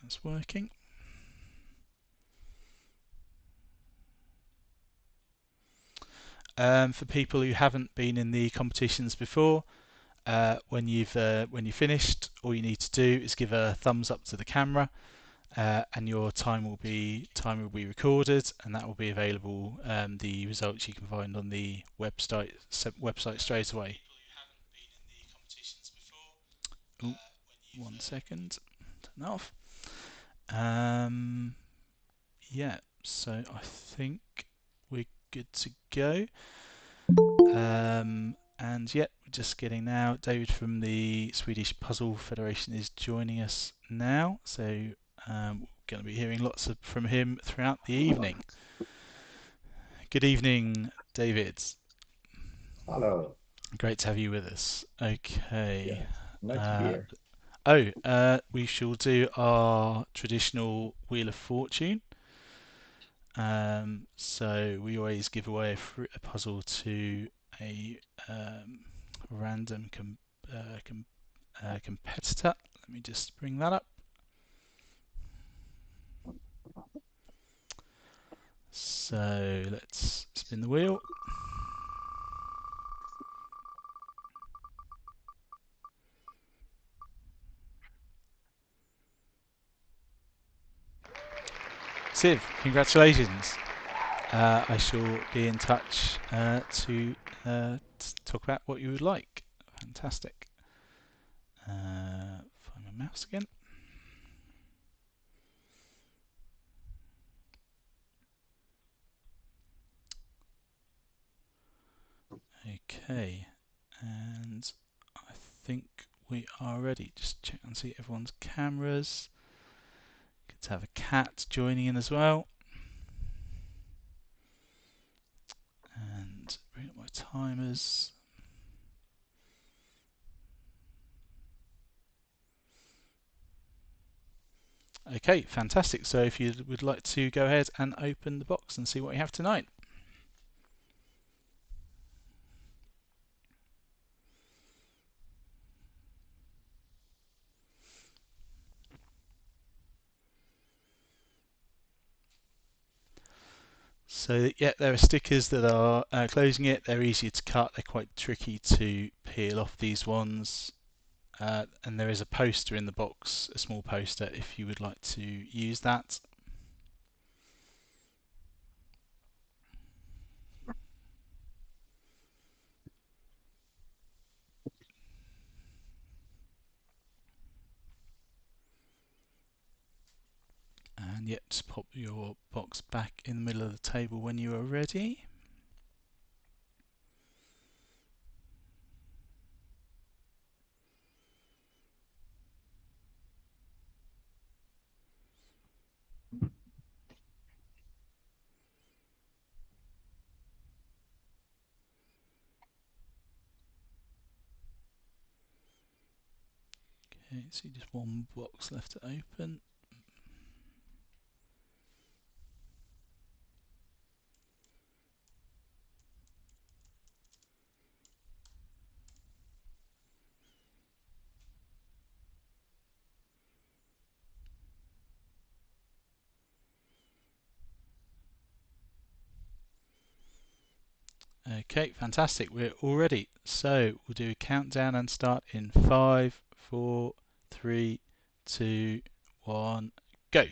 that's working. For people who haven't been in the competitions before, when you finished, all you need to do is give a thumbs up to the camera, and your time will be recorded, and that will be available. The results you can find on the website straight away. Ooh, 1 second, turn that off. Yeah, so I think we're good to go. And yeah, we're just getting now. David from the Swedish Puzzle Federation is joining us now, so we're going to be hearing lots from him throughout the evening. Good evening, David. Hello. Great to have you with us. Okay. Yeah, nice to be here. We shall do our traditional Wheel of Fortune. So we always give away a puzzle to a random competitor. Let me just bring that up. So let's spin the wheel. Siv, congratulations. I shall be in touch to talk about what you would like. Fantastic. Find my mouse again. Okay, and I think we are ready. Just check and see everyone's cameras. Good to have a cat joining in as well. And bring up my timers. Okay, fantastic. So if you would like to go ahead and open the box and see what you have tonight. So yeah, there are stickers that are closing it. They're easier to cut. They're quite tricky to peel off, these ones. And there is a poster in the box, a small poster, if you would like to use that. And yet, just pop your box back in the middle of the table when you are ready. Okay, so just one box left to open. Okay, fantastic. We're all ready. So we'll do a countdown and start in 5, 4, 3, 2, 1, go.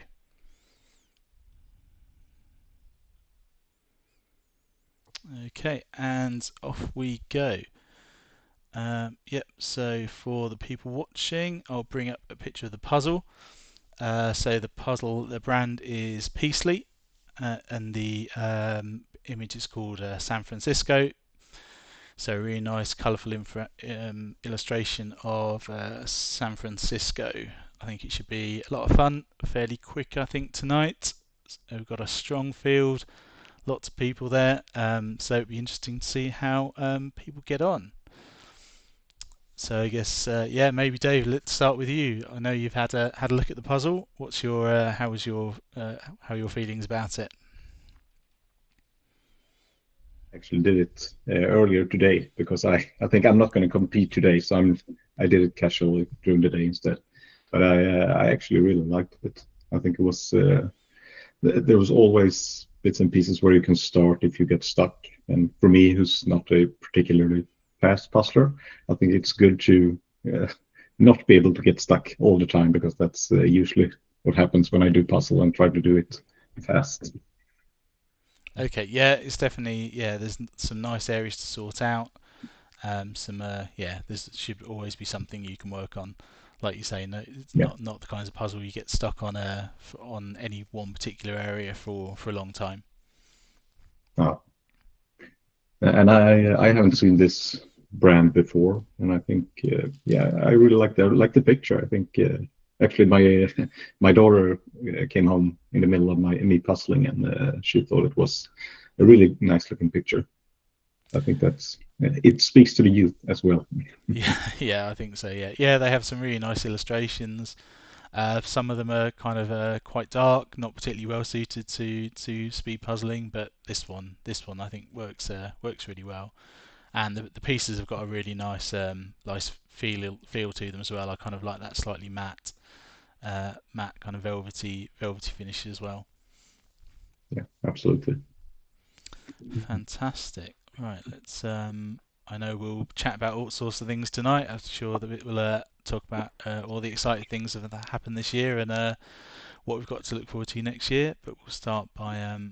Okay, and off we go. Yep, so for the people watching, I'll bring up a picture of the puzzle. So the puzzle, the brand is Peacely, and the image is called San Francisco. So a really nice, colourful illustration of San Francisco. I think it should be a lot of fun, fairly quick, I think, tonight. So we've got a strong field, lots of people there, so it'll be interesting to see how people get on. So I guess yeah, maybe Dave, let's start with you. I know you've had a look at the puzzle. What's your how are your feelings about it? Actually did it earlier today because I think I'm not going to compete today, so I did it casually during the day instead. but I actually really liked it. I think it was there was always bits and pieces where you can start if you get stuck. And for me, who's not a particularly fast puzzler, I think it's good to not be able to get stuck all the time because that's usually what happens when I do puzzle and try to do it fast. Okay, yeah, it's definitely yeah. There's some nice areas to sort out. Yeah, this should always be something you can work on. Like you say, no, it's Yeah. not the kinds of puzzle you get stuck on on any one particular area for a long time. Uh, and I haven't seen this brand before, and I think yeah, I really like the picture. I think actually my my daughter came home in the middle of me puzzling, and she thought it was a really nice looking picture. I think that's it speaks to the youth as well. Yeah, yeah, I think so. Yeah, yeah, they have some really nice illustrations. Some of them are kind of quite dark, not particularly well suited to speed puzzling, but this one I think works really well. And the pieces have got a really nice feel to them as well. I kind of like that slightly matte kind of velvety finish as well. Yeah, absolutely. Fantastic. Right, let's. I know we'll chat about all sorts of things tonight. I'm sure that we'll talk about all the exciting things that happened this year and what we've got to look forward to next year. But we'll start by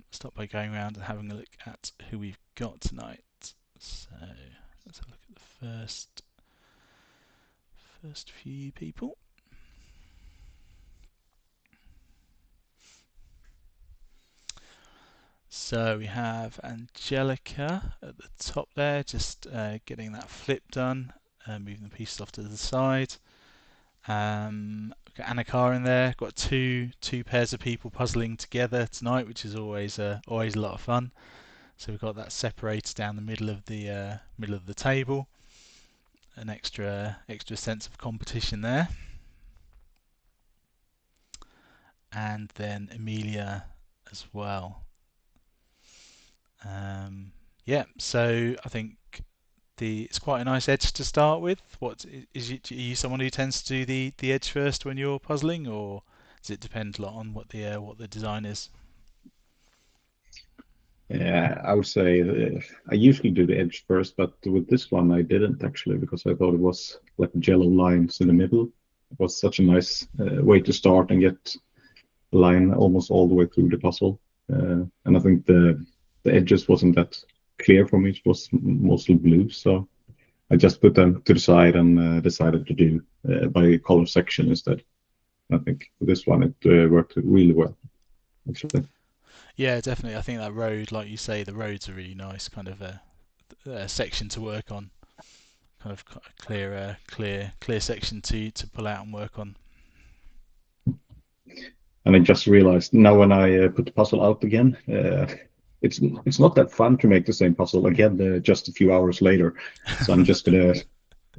going around and having a look at who we've got tonight. So let's have a look at the first few people. So we have Angelica at the top there, just getting that flip done, moving the pieces off to the side. We've got Anna Carr in there. Got two pairs of people puzzling together tonight, which is always a lot of fun. So we've got that separated down the middle of the table. An extra sense of competition there. And then Emilia as well. Yeah, so I think it's quite a nice edge to start with. Are you someone who tends to do the edge first when you're puzzling, or does it depend a lot on what the design is? Yeah, I would say I usually do the edge first, but with this one I didn't actually because I thought it was like jello lines in the middle. It was such a nice way to start and get the line almost all the way through the puzzle. And I think the edges wasn't that clear for me. It was mostly blue, so I just put them to the side and decided to do by color section instead. I think for this one it worked really well, actually. Yeah, definitely. I think that road, like you say, the road's a really nice kind of a section to work on. Kind of clear section to pull out and work on. And I just realized now when I put the puzzle out again, it's not that fun to make the same puzzle again just a few hours later. So I'm just gonna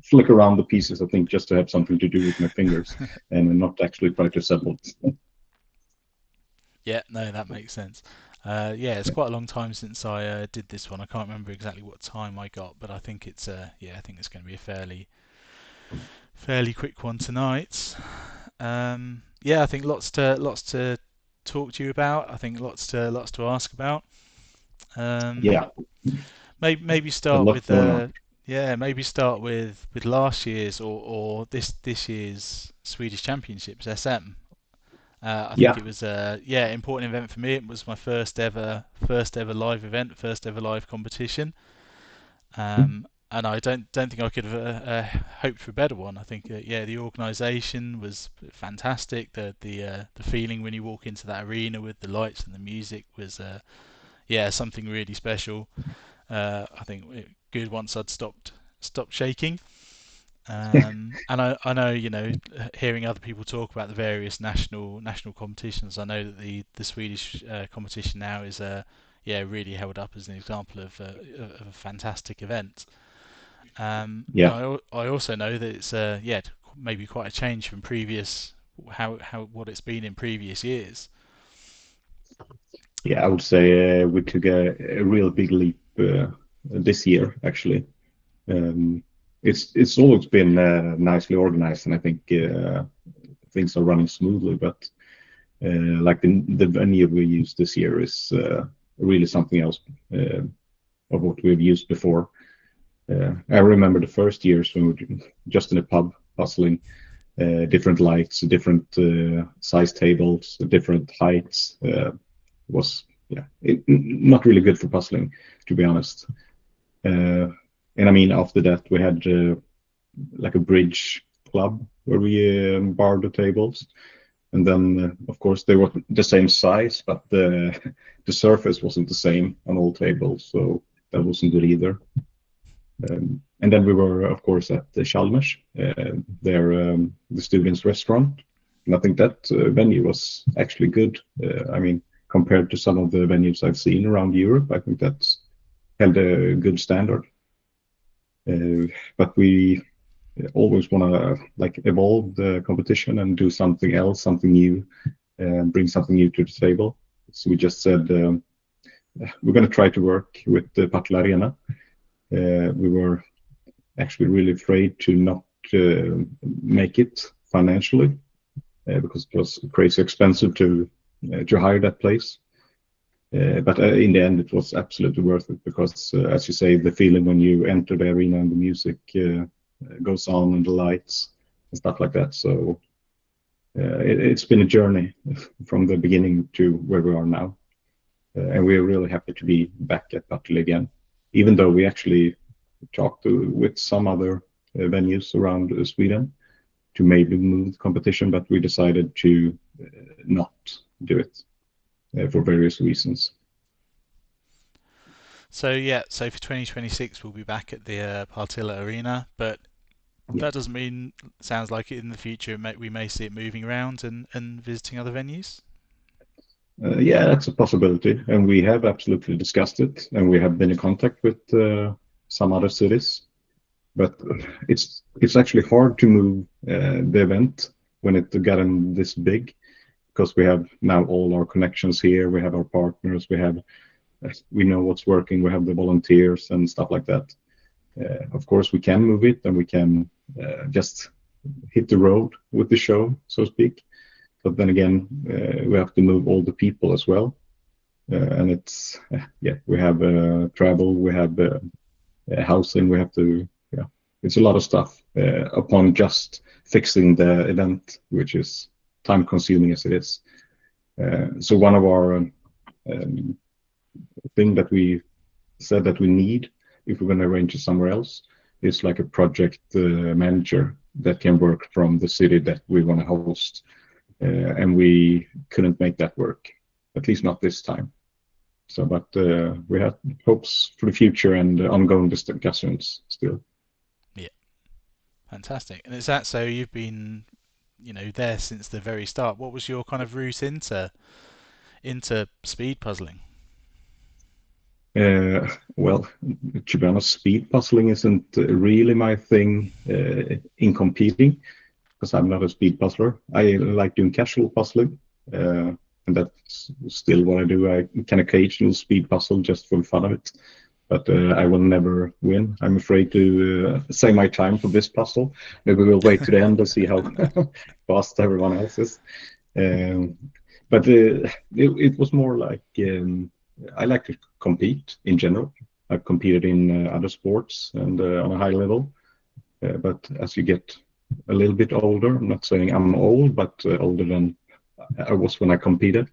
flick around the pieces, I think, just to have something to do with my fingers and not actually try to assemble it. Yeah, no, that makes sense. Yeah, it's quite a long time since I did this one. I can't remember exactly what time I got, but I think I think it's going to be a fairly quick one tonight. Yeah, I think lots to talk to you about. I think lots to ask about. Um, Yeah, maybe a start lot with going on. yeah, maybe start with last year's or this year's Swedish Championships SM. I think Yeah. it was a important event for me. It was my first ever live event, first ever live competition. And I don't think I could have hoped for a better one. I think yeah, the organisation was fantastic. The feeling when you walk into that arena with the lights and the music was yeah, something really special. I think good once I'd stopped shaking. And I know, hearing other people talk about the various national competitions, I know that the Swedish competition now is yeah, really held up as an example of a fantastic event. And Yeah. I also know that it's yeah, maybe quite a change from previous how what it's been in previous years. Yeah, I would say we took a real big leap this year, actually. Um, it's always been nicely organized, and I think things are running smoothly. But like the venue we used this year is really something else of what we've used before. I remember the first years when we were just in a pub puzzling, different lights, different size tables, different heights. Was not really good for puzzling, to be honest. And I mean, after that, we had like a bridge club where we borrowed the tables. And then, of course, they were the same size, but the surface wasn't the same on all tables, so that wasn't good either. And then we were, of course, at the Chalmers, the students' restaurant. And I think that venue was actually good. I mean, compared to some of the venues I've seen around Europe, I think that's held a good standard. But we always want to like evolve the competition and do something else, something new, and bring something new to the table. So we just said we're going to try to work with the Partille Arena. We were actually really afraid to not make it financially because it was crazy expensive to hire that place. But in the end, it was absolutely worth it because, as you say, the feeling when you enter the arena and the music goes on and the lights and stuff like that. So it's been a journey from the beginning to where we are now. And we're really happy to be back at Partille again, even though we actually talked with some other venues around Sweden to maybe move the competition, but we decided to not do it for various reasons. So for 2026 we'll be back at the Partille Arena, but that doesn't mean, sounds like in the future we may see it moving around and visiting other venues. Yeah, that's a possibility, and we have absolutely discussed it, and we have been in contact with some other cities. But it's actually hard to move the event when it's gotten this big, because we have now all our connections here, we have our partners, we know what's working, we have the volunteers and stuff like that. Of course, we can move it, and we can just hit the road with the show, so to speak. But then again, we have to move all the people as well. And it's, we have travel, we have housing, we have to, it's a lot of stuff upon just fixing the event, which is time consuming as it is. So one of our thing that we said that we need if we're going to arrange it somewhere else is like a project manager that can work from the city that we want to host. And we couldn't make that work, at least not this time. So, but we have hopes for the future and ongoing discussions still. Yeah, fantastic. And is that so? You've been, there since the very start. What was your kind of route into speed puzzling? Well, to be honest, speed puzzling isn't really my thing in competing, because I'm not a speed puzzler. I like doing casual puzzling, and that's still what I do. I can occasionally speed puzzle just for the fun of it, but I will never win. I'm afraid to say my time for this puzzle. Maybe we'll wait to the end and see how fast everyone else is. But it was more like I like to compete in general. I've competed in other sports and on a high level, but as you get a little bit older, I'm not saying I'm old, but older than I was when I competed.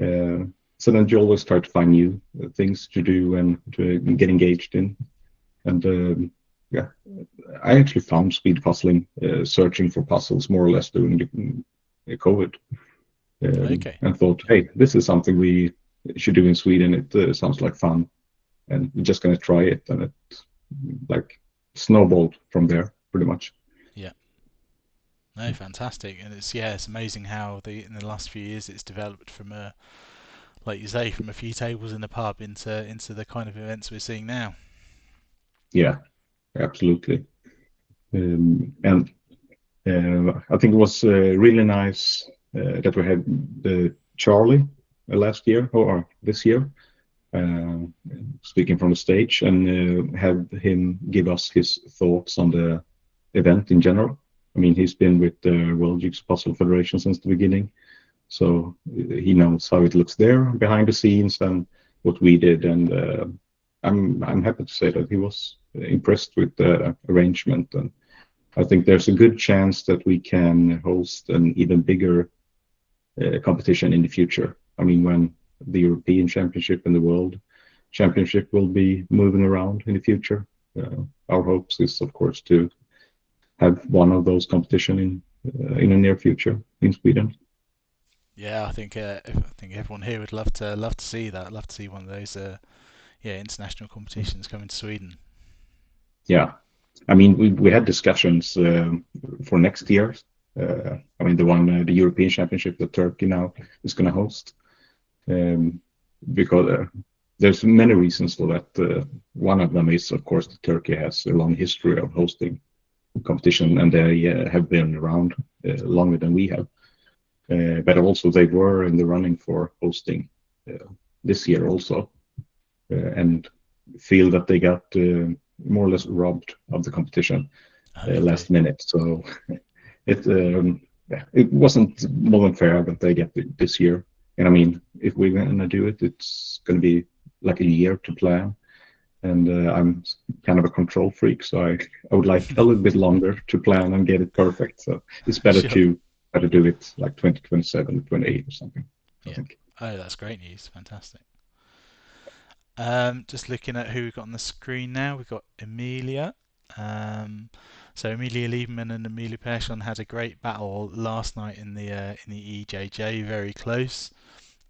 So then you always try to find new things to do and to get engaged in. And I actually found speed puzzling, searching for puzzles more or less during the COVID. Okay. And thought, hey, this is something we should do in Sweden. It sounds like fun, and we're just going to try it. And it like snowballed from there, pretty much. Yeah. No, fantastic. And it's amazing how in the last few years it's developed from like you say, from a few tables in the pub into the kind of events we're seeing now. Yeah, absolutely. And I think it was really nice that we had the Charlie last year or this year, speaking from the stage, and have him give us his thoughts on the event in general. I mean, he's been with the World Jigsaw Puzzle Federation since the beginning, so he knows how it looks there behind the scenes and what we did. And I'm happy to say that he was impressed with the arrangement, and I think there's a good chance that we can host an even bigger competition in the future. I mean, when the European Championship and the World Championship will be moving around in the future, our hopes is, of course, to have one of those competition in the near future in Sweden. Yeah, I think everyone here would love to see that. Love to see one of those international competitions coming to Sweden. Yeah, I mean, we had discussions for next year. I mean, the European Championship that Turkey now is going to host, because there's many reasons for that. One of them is, of course, that Turkey has a long history of hosting competition, and they have been around longer than we have. But also, they were in the running for hosting this year also, and feel that they got more or less robbed of the competition last minute. So it wasn't more than fair that they get it this year. And I mean, if we're gonna do it, it's gonna be like a year to plan. And I'm kind of a control freak, so I would like a little bit longer to plan and get it perfect. So it's better Sure. to do it like 2027, 28 or something, I Yeah. think. Oh, that's great news. Fantastic. Just looking at who we've got on the screen now. We've got Emilia. So Emilia Lieberman and Emilia Persson had a great battle last night in the EJJ. Very close.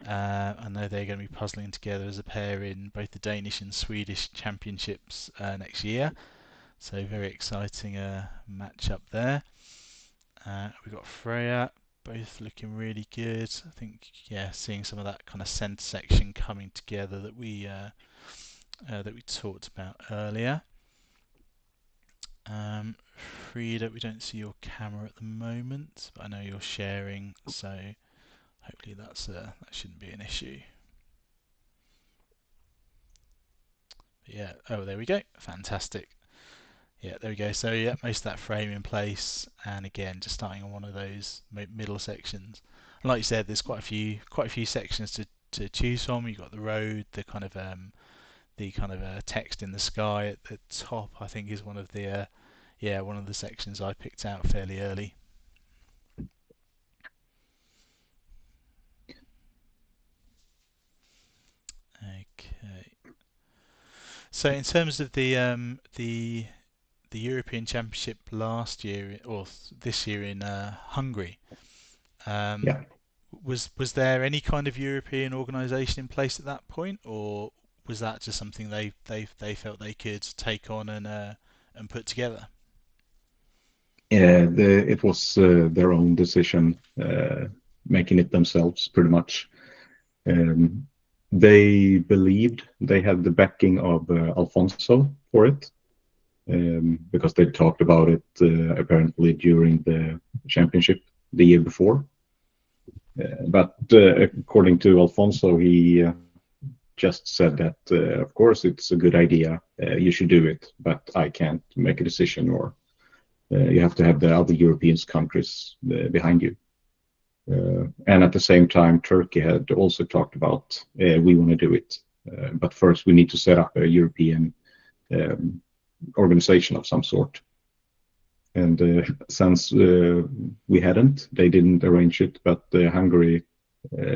I know they're going to be puzzling together as a pair in both the Danish and Swedish championships next year. So very exciting match up there. We've got Freya, both looking really good. I think, yeah, seeing some of that kind of centre section coming together that we talked about earlier. Frida, we don't see your camera at the moment, but I know you're sharing, so hopefully that shouldn't be an issue. But yeah, oh, there we go. Fantastic. Yeah, there we go. So yeah, most of that frame in place, and again, just starting on one of those middle sections. And like you said, there's quite a few sections to choose from. You've got the road, the kind of text in the sky at the top. I think is one of the one of the sections I picked out fairly early. Okay. So in terms of the European Championship last year or this year in Hungary, um, Yeah. was there any kind of European organisation in place at that point, or was that just something they felt they could take on and put together? Yeah, it was their own decision, making it themselves pretty much. Um, they believed they had the backing of Alfonso for it, because they talked about it apparently during the championship the year before. But according to Alfonso, he just said that, of course, it's a good idea. You should do it, but I can't make a decision, or you have to have the other European countries behind you. And at the same time, Turkey had also talked about we want to do it, but first we need to set up a European organization of some sort. And since we hadn't, they didn't arrange it, but Hungary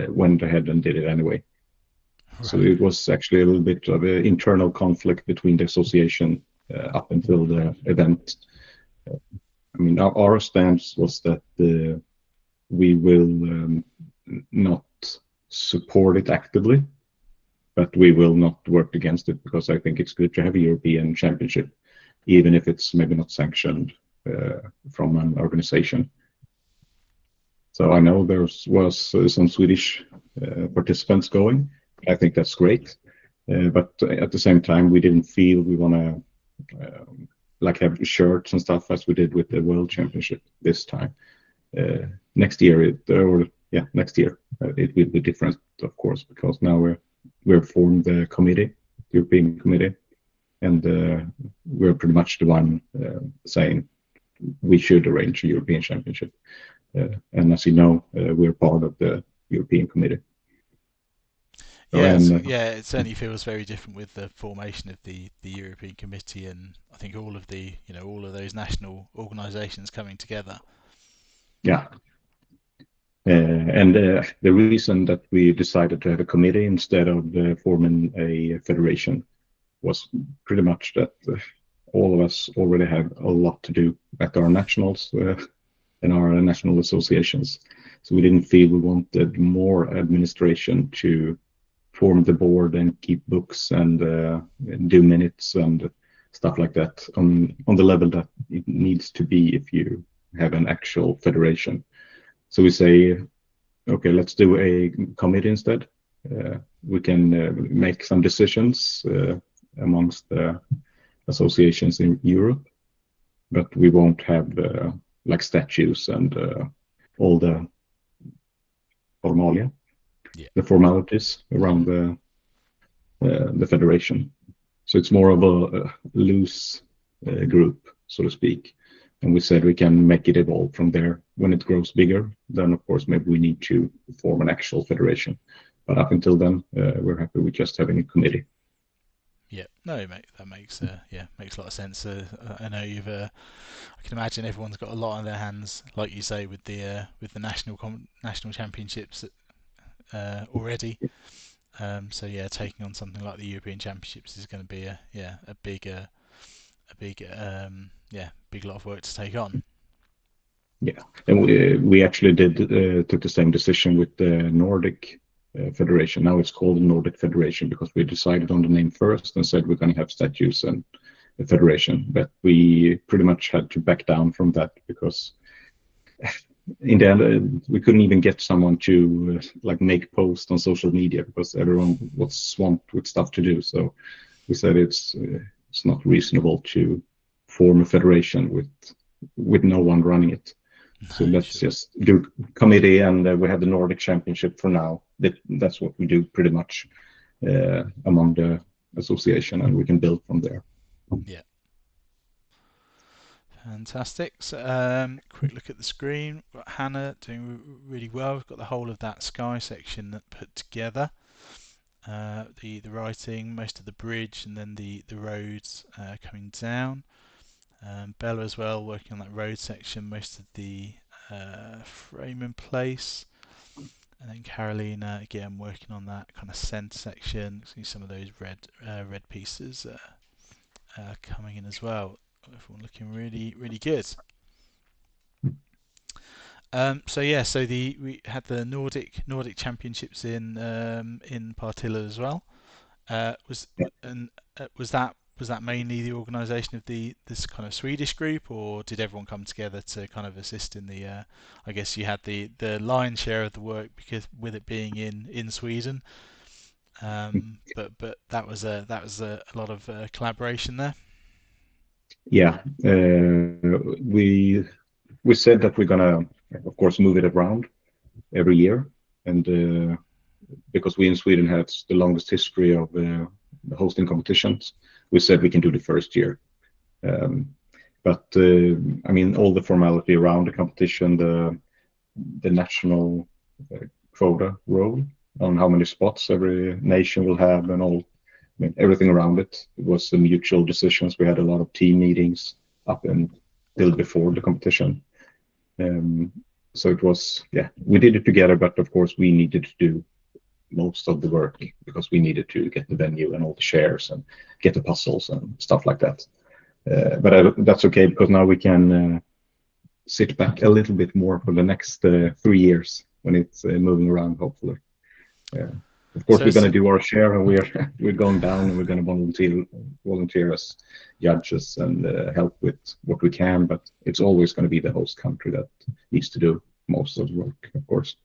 went ahead and did it anyway. Right. So it was actually a little bit of an internal conflict between the association up until the event. I mean, our stance was that we will not support it actively, but we will not work against it, because I think it's good to have a European Championship, even if it's maybe not sanctioned from an organization. So I know there was some Swedish participants going. I think that's great, but at the same time, we didn't feel we want to like have shirts and stuff as we did with the World Championship this time. Next year, next year it will be different, of course, because now we're formed the committee, European committee, and we're pretty much the one saying we should arrange a European Championship. And as you know, we're part of the European Committee. Yeah, And it certainly feels very different with the formation of the European Committee, and I think all of the all of those national organisations coming together. yeah, and the reason that we decided to have a committee instead of forming a federation was pretty much that all of us already have a lot to do at our nationals and our national associations. So we didn't feel we wanted more administration to form the board and keep books and do minutes and stuff like that on the level that it needs to be if you have an actual federation. So we say, okay, let's do a committee instead. We can make some decisions amongst the associations in Europe, but we won't have like statues and all the formalia, the formalities around the federation. So it's more of a loose group, so to speak. And we said we can make it evolve from there. When it grows bigger, then of course maybe we need to form an actual federation. But up until then, we're happy with just having a committee. Yeah, no, mate, that makes makes a lot of sense. I know I can imagine everyone's got a lot on their hands, like you say, with the national championships already. So yeah, taking on something like the European Championships is going to be a big lot of work to take on. Yeah, and we actually took the same decision with the Nordic Federation. Now it's called the Nordic Federation because we decided on the name first and said we're going to have statues and a federation. But we pretty much had to back down from that because in the end we couldn't even get someone to like make posts on social media because everyone was swamped with stuff to do. So we said it's not reasonable to form a federation with no one running it. So let's just do committee, and we have the Nordic Championship for now. That's what we do pretty much among the association, and we can build from there. Yeah. Fantastic. So, quick look at the screen. We've got Hannah doing really well. We've got the whole of that sky section put together. The writing, most of the bridge, and then the roads coming down. Bella as well, working on that road section, most of the frame in place. And then Carolina again working on that kind of centre section. See some of those red pieces coming in as well. Everyone looking really good. So we had the Nordic Championships in Partille as well. Was that mainly the organisation of this kind of Swedish group, or did everyone come together to kind of assist in the? I guess you had the lion's share of the work because with it being in Sweden, but that was a lot of collaboration there. Yeah, we said that we're gonna, of course, move it around every year, and because we in Sweden have the longest history of hosting competitions, we said we can do the first year. But I mean, all the formality around the competition, the national quota role on how many spots every nation will have, and all, I mean, everything around it was the mutual decisions. We had a lot of team meetings up until before the competition. So it was, we did it together, but of course we needed to do most of the work because we needed to get the venue and all the shares and get the puzzles and stuff like that. But that's okay because now we can sit back a little bit more for the next 3 years when it's moving around, hopefully. Of course, we're going to do our share, and we're going down, and we're going to volunteer as judges and help with what we can. But it's always going to be the host country that needs to do most of the work, of course.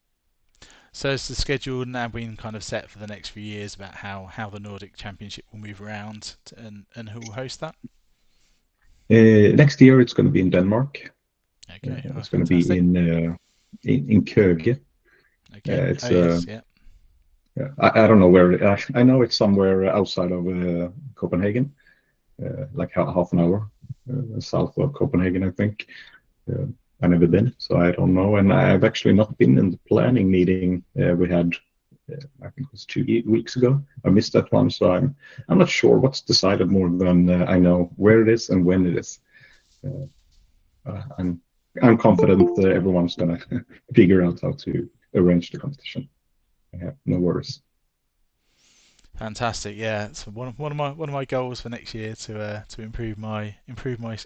So is the schedule now been kind of set for the next few years about how the Nordic Championship will move around and who will host that? Next year it's going to be in Denmark. Okay, it's going to be in Køge. Okay. It's I don't know where. I know it's somewhere outside of Copenhagen, like half an hour south of Copenhagen, I think. Uh, I've never been, so I don't know. And I've actually not been in the planning meeting we had. I think it was 2 weeks ago. I missed that one, so I'm not sure what's decided more than I know where it is and when it is. Uh, I'm confident that everyone's gonna figure out how to arrange the competition. I have no worries. Fantastic. Yeah, it's one of my goals for next year to improve my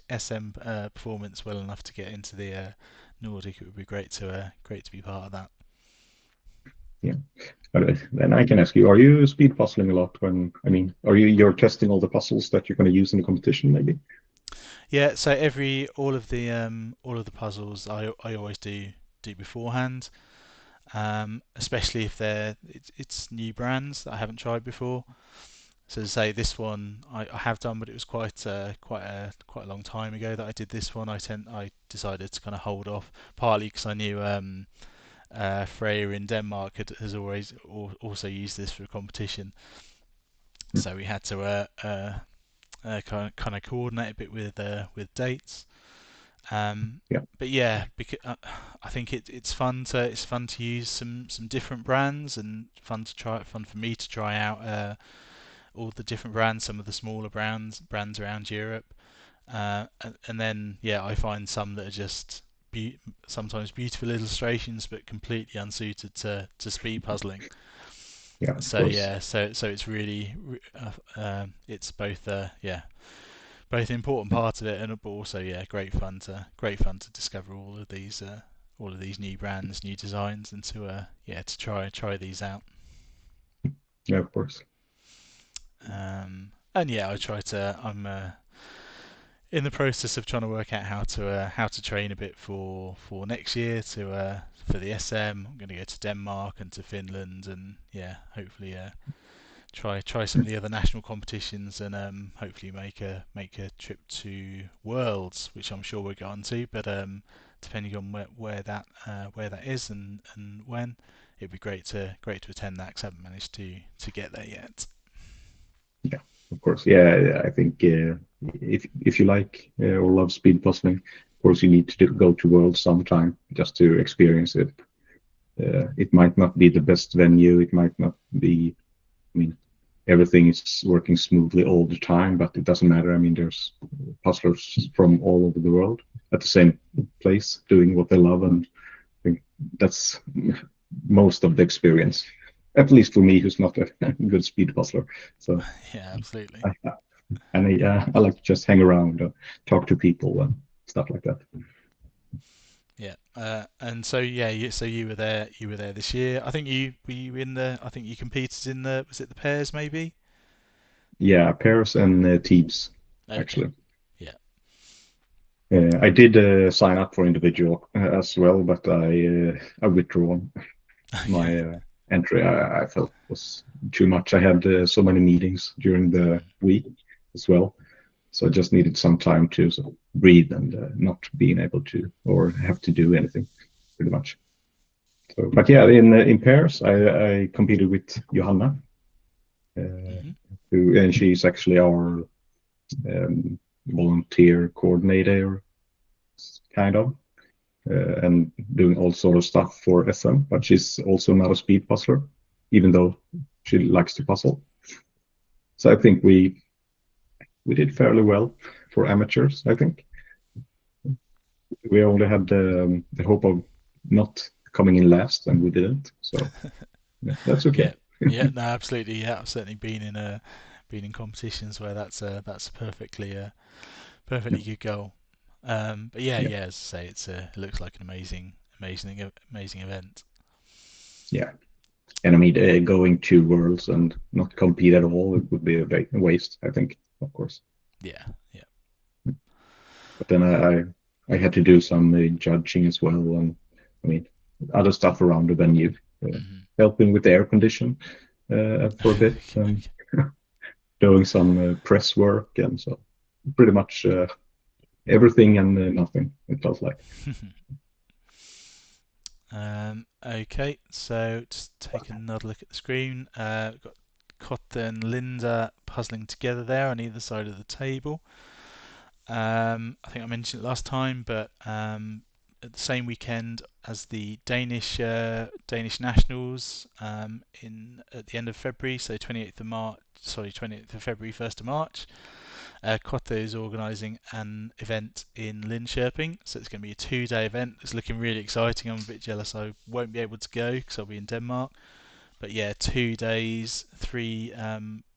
SM performance well enough to get into the Nordic. It would be great to be part of that. Yeah. Then I can ask you, are you speed puzzling a lot when, I mean, you're testing all the puzzles that you're going to use in the competition, maybe? Yeah, so every all of the puzzles I always do beforehand, especially if it's new brands that I haven't tried before. So to say this one I have done, but it was quite a long time ago that I did this one. I decided to kind of hold off, partly because I knew Freya in Denmark has always also used this for a competition, Mm. so we had to kind of coordinate a bit with dates. Yeah. But yeah, because I think it's fun to use some different brands and fun for me to try out all the different brands, some of the smaller brands around Europe, and then yeah, I find some that are just sometimes beautiful illustrations but completely unsuited to speed puzzling. Yeah, of So course. yeah, so it's really it's both yeah, both an important Mm. part of it, and but also yeah, great fun to discover all of these new brands, new designs, and to yeah, to try these out. Yeah, of course. And yeah, I'm in the process of trying to work out how to train a bit for next year to for the SM. I'm going to go to Denmark and to Finland, and yeah, hopefully try some of Mm. the other national competitions, and hopefully make a trip to Worlds, which I'm sure we'll get on to. But depending on where that is and when, it'd be great to attend that because I haven't managed to get there yet. Yeah, of course. Yeah, I think if you like or love speed puzzling, of course you need to go to Worlds sometime just to experience it. It might not be the best venue. It might not be. I mean, everything is working smoothly all the time, but it doesn't matter. I mean, there's puzzlers from all over the world at the same place doing what they love, and I think that's most of the experience. At least for me, who's not a good speed puzzler. So, Yeah, absolutely. I, and I like to just hang around, talk to people, and stuff like that. Yeah, and so yeah, so you were there this year. I think you were you in the. I think you competed in the. Was it the pairs maybe? Yeah, pairs and teams, Okay. actually. Yeah. I did sign up for individual as well, but I withdrawn Okay. my entry. I felt was too much. I had so many meetings during the Mm. week as well, so I just needed some time to sort of breathe and not being able to or have to do anything pretty much. So, but yeah, in pairs, I competed with Johanna, uh, Mhm. who and she's actually our volunteer coordinator, kind of. And doing all sort of stuff for SM, but she's also not a speed puzzler, even though she likes to puzzle. So I think we did fairly well for amateurs. I think we only had the hope of not coming in last, and we didn't. So yeah, that's okay. Yeah. Yeah. No, absolutely. Yeah, I've certainly been in competitions where that's a Yeah, perfectly good goal. But yeah, yeah, yeah. As I say, it looks like an amazing event. yeah. And I mean, going to Worlds and not compete at all, it would be a waste, I think, of course. Yeah. Yeah. But then I had to do some judging as well, and I mean other stuff around the venue, uh, Hmm. helping with the air condition for a bit, and Okay. doing some press work, and so pretty much everything and nothing. It felt like. Okay, so just take another look at the screen. We've got Kotte and Linda puzzling together there on either side of the table. I think I mentioned it last time, but at the same weekend as the Danish Nationals in at the end of February, so 28th of March, sorry, 28th of February, 1st of March. Kotte is organising an event in Linköping, so it's going to be a 2 day event. It's looking really exciting. I'm a bit jealous I won't be able to go because I'll be in Denmark. But yeah, 2 days, three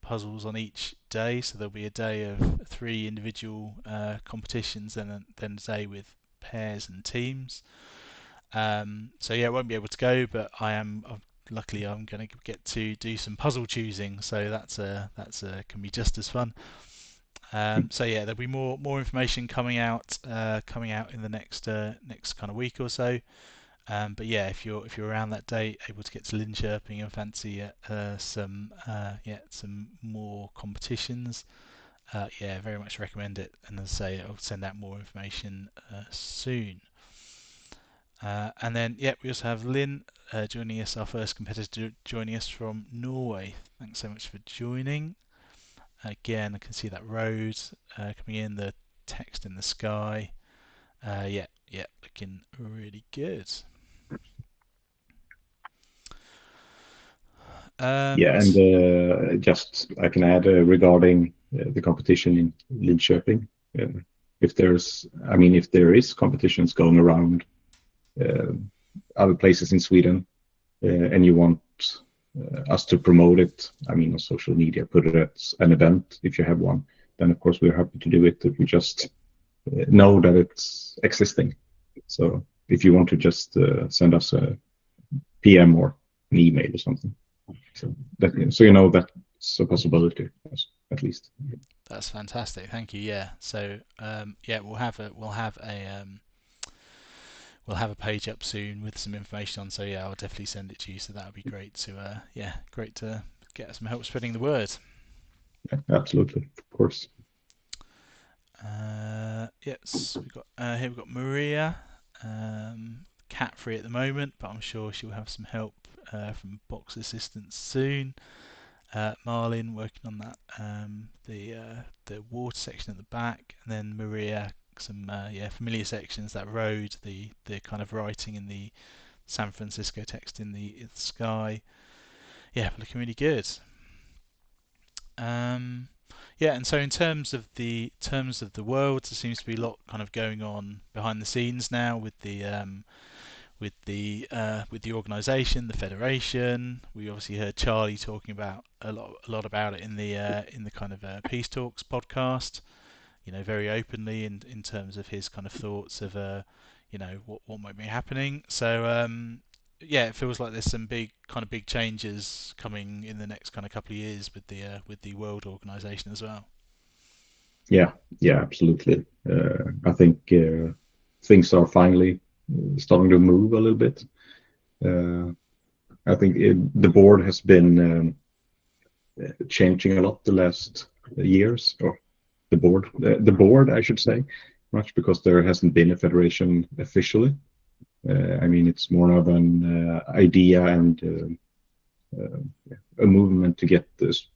puzzles on each day. So there'll be a day of three individual competitions, and then a day with pairs and teams. So yeah, I won't be able to go, but I am. Luckily, I'm going to get to do some puzzle choosing, so that's can be just as fun. So yeah, there'll be more information coming out in the next kind of week or so. But yeah, if you're around that date, able to get to Linköping and fancy some more competitions, yeah, very much recommend it. And as I say, I'll send out more information soon. And then yeah, we also have Lynn joining us, our first competitor joining us from Norway. Thanks so much for joining. Again, I can see that road coming in, the text in the sky. Yeah, looking really good. Um, Yeah, and just I can add regarding the competition in Linköping. If there's, I mean, if there is competitions going around uh, other places in Sweden, and you want us to promote it, I mean, on social media, put it as an event if you have one, then of course we're happy to do it if we just know that it's existing. So if you want to just send us a PM or an email or something, so you know that's a possibility at least. that's fantastic. Thank you. Yeah. So yeah, we'll have a page up soon with some information on. So yeah, I'll definitely send it to you. So that would be great to yeah, great to get some help spreading the word. Yeah, absolutely, of course. Yes, we've got Maria, cat free at the moment, but I'm sure she'll have some help from box assistants soon. Marlin working on that, the water section at the back, and then Maria some yeah, familiar sections, that road, the kind of writing in the San Francisco text in the sky. Yeah, looking really good. Um, yeah, and so in terms of the world, there seems to be a lot kind of going on behind the scenes now with the organisation, the federation. We obviously heard Charlie talking about a lot about it in the kind of Peace Talks podcast. You know, very openly in terms of his kind of thoughts of you know, what might be happening. So yeah, it feels like there's some big changes coming in the next kind of couple of years with the world organisation as well. Yeah, yeah, absolutely. I think things are finally starting to move a little bit. Uh, I think the board has been changing a lot the last years, or the board, I should say, much because there hasn't been a federation officially. I mean, it's more of an idea and a movement to get this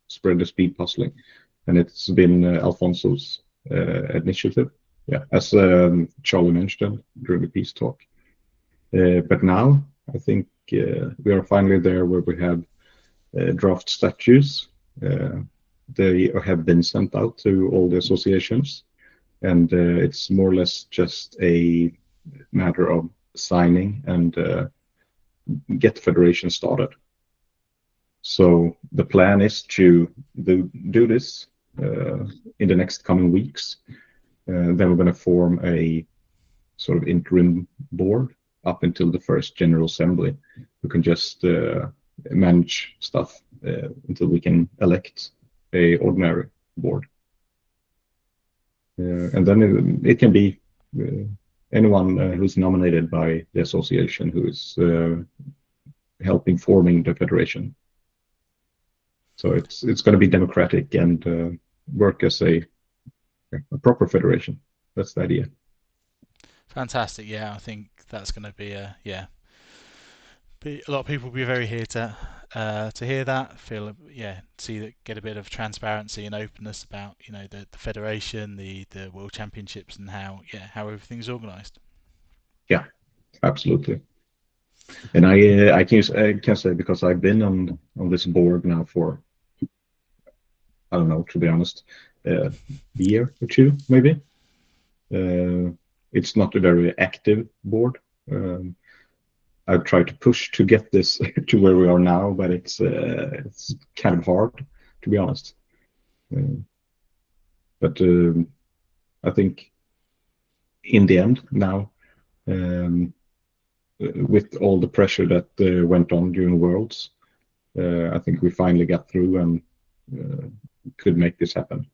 spread the speed puzzling, and it's been Alfonso's initiative. Yeah, as Charlie mentioned during the peace talk. But now I think we are finally there where we have draft statutes. They have been sent out to all the associations, and it's more or less just a matter of signing and get the federation started. So the plan is to do this in the next coming weeks. Then we're going to form a sort of interim board up until the first general assembly, who can just manage stuff until we can elect a ordinary board. And then it can be anyone who's nominated by the association who is helping forming the federation. So it's going to be democratic and work as a proper federation. That's the idea. Fantastic. Yeah, I think that's going to be a yeah, A lot of people will be very here to hear that, feel see that, get a bit of transparency and openness about the federation, the World Championships, and how everything's organised. Yeah, absolutely. And I can say because I've been on this board now for I don't know, to be honest, a year or two maybe. It's not a very active board. Um, I've tried to push to get this to where we are now, but it's kind of hard, to be honest. Uh, but I think in the end now, um, with all the pressure that went on during Worlds, I think we finally got through and uh, could make this happen.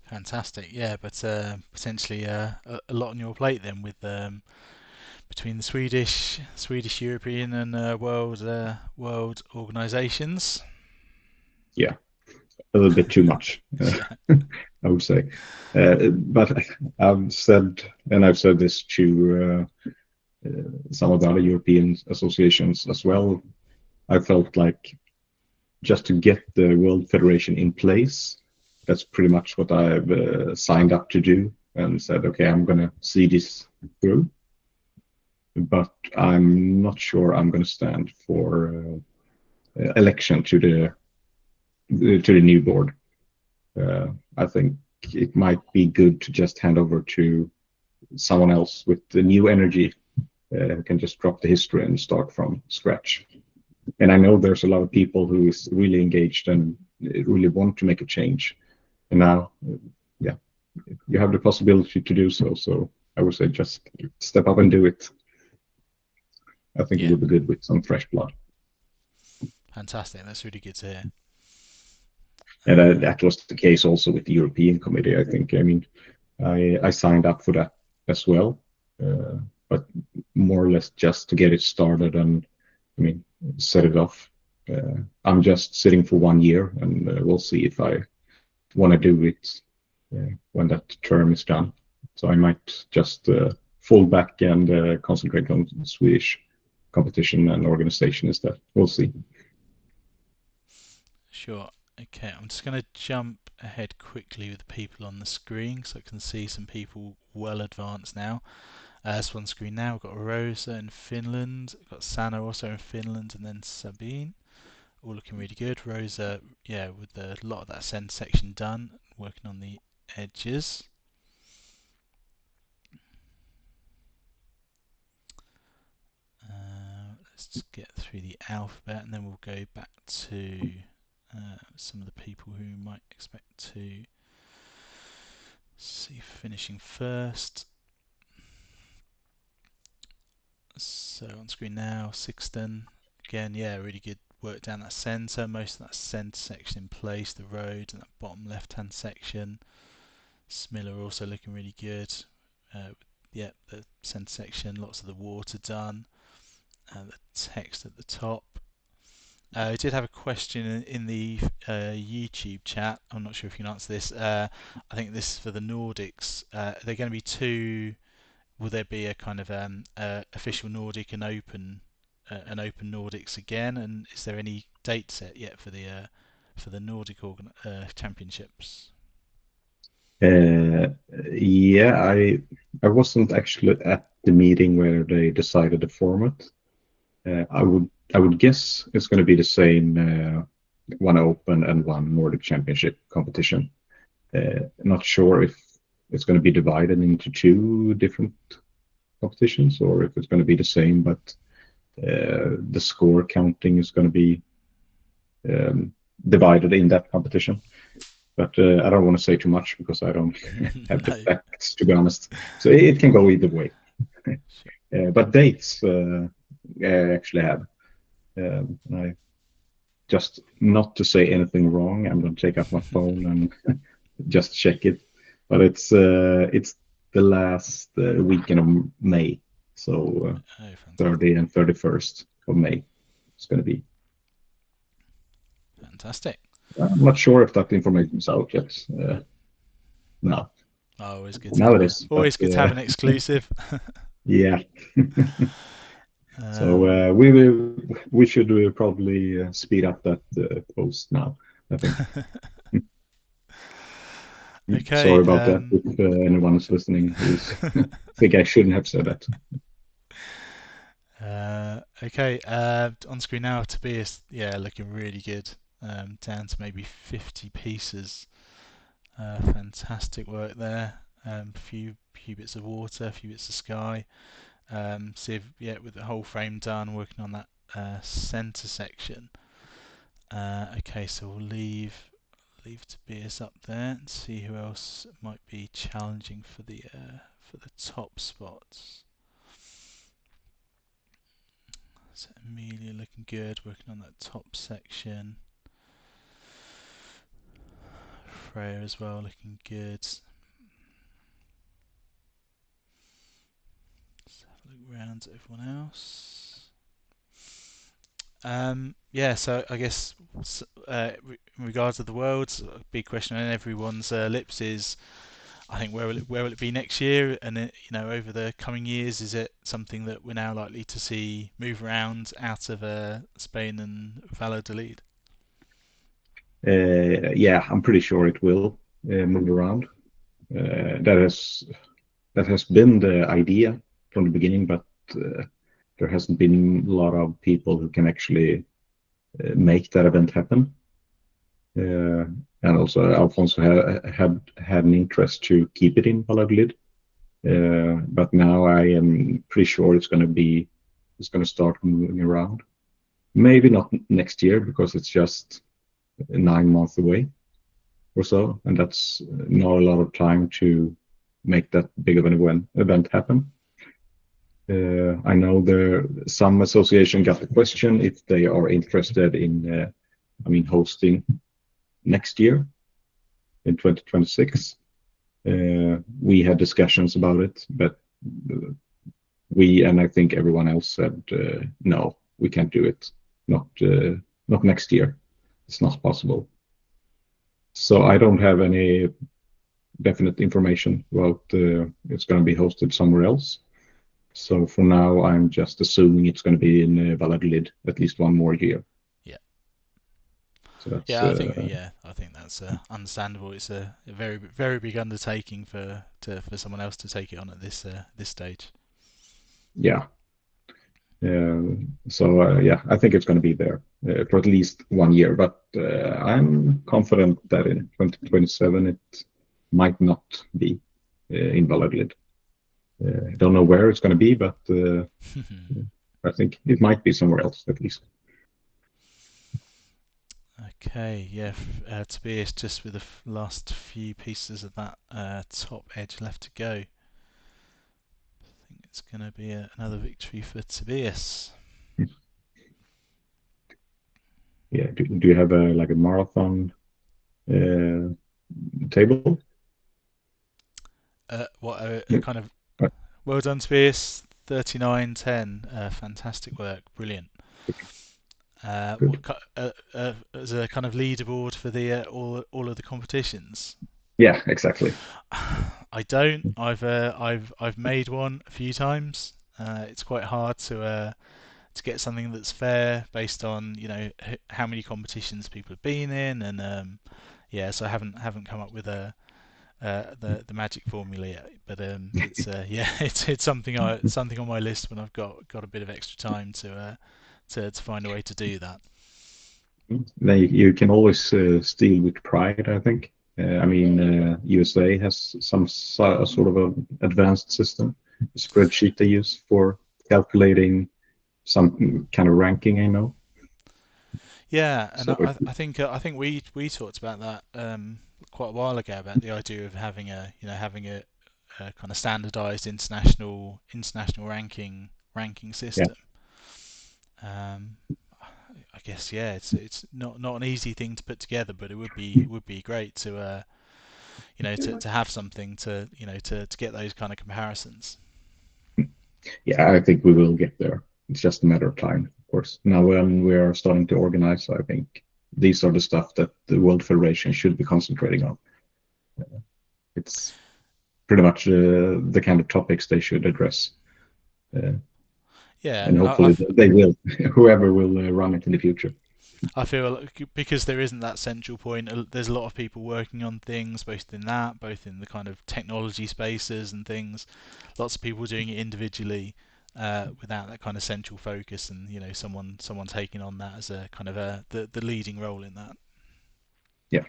Fantastic, yeah, but potentially a lot on your plate then with between the Swedish, European, and world organisations. Yeah, a little bit too much, Yeah, I would say. But I've said this to some of the other European associations as well. I felt like just to get the World Federation in place, that's pretty much what I've signed up to do and said, okay, I'm going to see this through. But I'm not sure I'm going to stand for election to the new board. I think it might be good to just hand over to someone else with the new energy who can just drop the history and start from scratch. And I know there's a lot of people who is really engaged and really want to make a change. And now, yeah, you have the possibility to do so. So I would say just step up and do it. I think it yeah, would be good with some fresh blood. fantastic. That's really good to hear. And that was the case also with the European Committee, I think. I mean, I signed up for that as well, but more or less just to get it started and, I mean, set it off. I'm just sitting for 1 year, and we'll see if I want to do it when that term is done. So I might just fall back and concentrate on Swedish competition and organization instead. We'll see. Sure. Okay, I'm just going to jump ahead quickly with the people on the screen so I can see some people well advanced now. So on screen now, we've got Rosa in Finland, we've got Sanna also in Finland, and then Sabine. All looking really good. Rosa, yeah, with a lot of that send section done, working on the edges. Let's get through the alphabet and then we'll go back to some of the people who might expect to see finishing first. So on screen now, Sixton. Again, yeah, really good work down that centre. Most of that centre section in place, the road and that bottom left-hand section. Smiller also looking really good. Yeah, the centre section, lots of the water done. The text at the top. I did have a question in the YouTube chat. I'm not sure if you can answer this. I think this is for the Nordics. Are there going to be two? Will there be a kind of official Nordic and an open Nordics again? And is there any date set yet for the Nordic championships? Uh, yeah, I wasn't actually at the meeting where they decided the format. I would guess it's going to be the same, one open and one Nordic Championship competition. Not sure if it's going to be divided into two different competitions or if it's going to be the same, but the score counting is going to be divided in that competition. But I don't want to say too much because I don't have the No. facts, to be honest. So it can go either way. But dates I actually have. I just not to say anything wrong. I'm going to take up my phone and just check it. But it's the last weekend of May, so Oh, fantastic. 30 and 31st of May. It's going to be. Fantastic. I'm not sure if that information is out yet. No, Oh, now it is. But always good to have an exclusive. yeah, So Um, we should probably speed up that post now, I think. okay. Sorry about that if anyone is listening who's think I shouldn't have said that. Okay. On screen now, Tobias. Yeah, looking really good. Down to maybe 50 pieces. Fantastic work there. Few bits of water, a few bits of sky. See if, yeah, with the whole frame done, working on that center section. Okay, so we'll leave Tobias up there and see who else might be challenging for the top spots. So Amelia looking good, working on that top section. Freya as well, looking good. Let's have a look around at everyone else. Yeah, so I guess in regards to the worlds, a big question on everyone's lips is, I think, where will it be next year? And over the coming years, is it something that we're now likely to see move around out of Spain and Valladolid? Yeah, I'm pretty sure it will move around. That has been the idea from the beginning, but there hasn't been a lot of people who can actually make that event happen. And also, Alfonso had an interest to keep it in Valladolid, but now I am pretty sure it's going to start moving around. Maybe not next year because it's just 9 months away or so, and that's not a lot of time to make that big of an event happen. I know some association got the question if they are interested in, hosting next year in 2026. We had discussions about it, but we and I think everyone else said no, we can't do it. Not next year. It's not possible. So I don't have any definite information about it's going to be hosted somewhere else. So for now, I'm just assuming it's going to be in Valladolid at least one more year. Yeah, So that's I think that's understandable. It's a very very big undertaking for someone else to take it on at this stage. yeah. So yeah, I think it's going to be there for at least one year, but I'm confident that in 2027 it might not be in Valladolid. I don't know where it's going to be, but I think it might be somewhere else at least. Okay, yeah, Tobias just with the last few pieces of that top edge left to go. I think it's going to be another victory for Tobias. Yeah, do you have a marathon uh, table? What a Yeah. kind of well done, Tobias. 39:10. Fantastic work, brilliant. Good. As a kind of leaderboard for the all of the competitions? Yeah, exactly. I don't. I've made one a few times. It's quite hard to get something that's fair based on how many competitions people have been in, and yeah, so I haven't come up with the magic formula yet. But it's yeah, it's something on my list when I've got a bit of extra time to find a way to do that. You can always steal with pride, I think. USA has some sort of an advanced system, a spreadsheet they use for calculating some kind of ranking, I know. Yeah, and So I think we talked about that quite a while ago about the idea of having a kind of standardized international ranking yeah, system. Um, I guess yeah, it's not an easy thing to put together, but it would be great to to have something to get those kind of comparisons. yeah, I think we will get there. It's just a matter of time, of course. Now, when we are starting to organize, I think these are the stuff that the World Federation should be concentrating on. It's pretty much the kind of topics they should address. Uh, Yeah, and hopefully they will, whoever will run it in the future. I feel like because there isn't that central point, there's a lot of people working on things, both in the kind of technology spaces and things. Lots of people doing it individually, without that kind of central focus, and someone taking on that as a kind of the leading role in that. Yeah,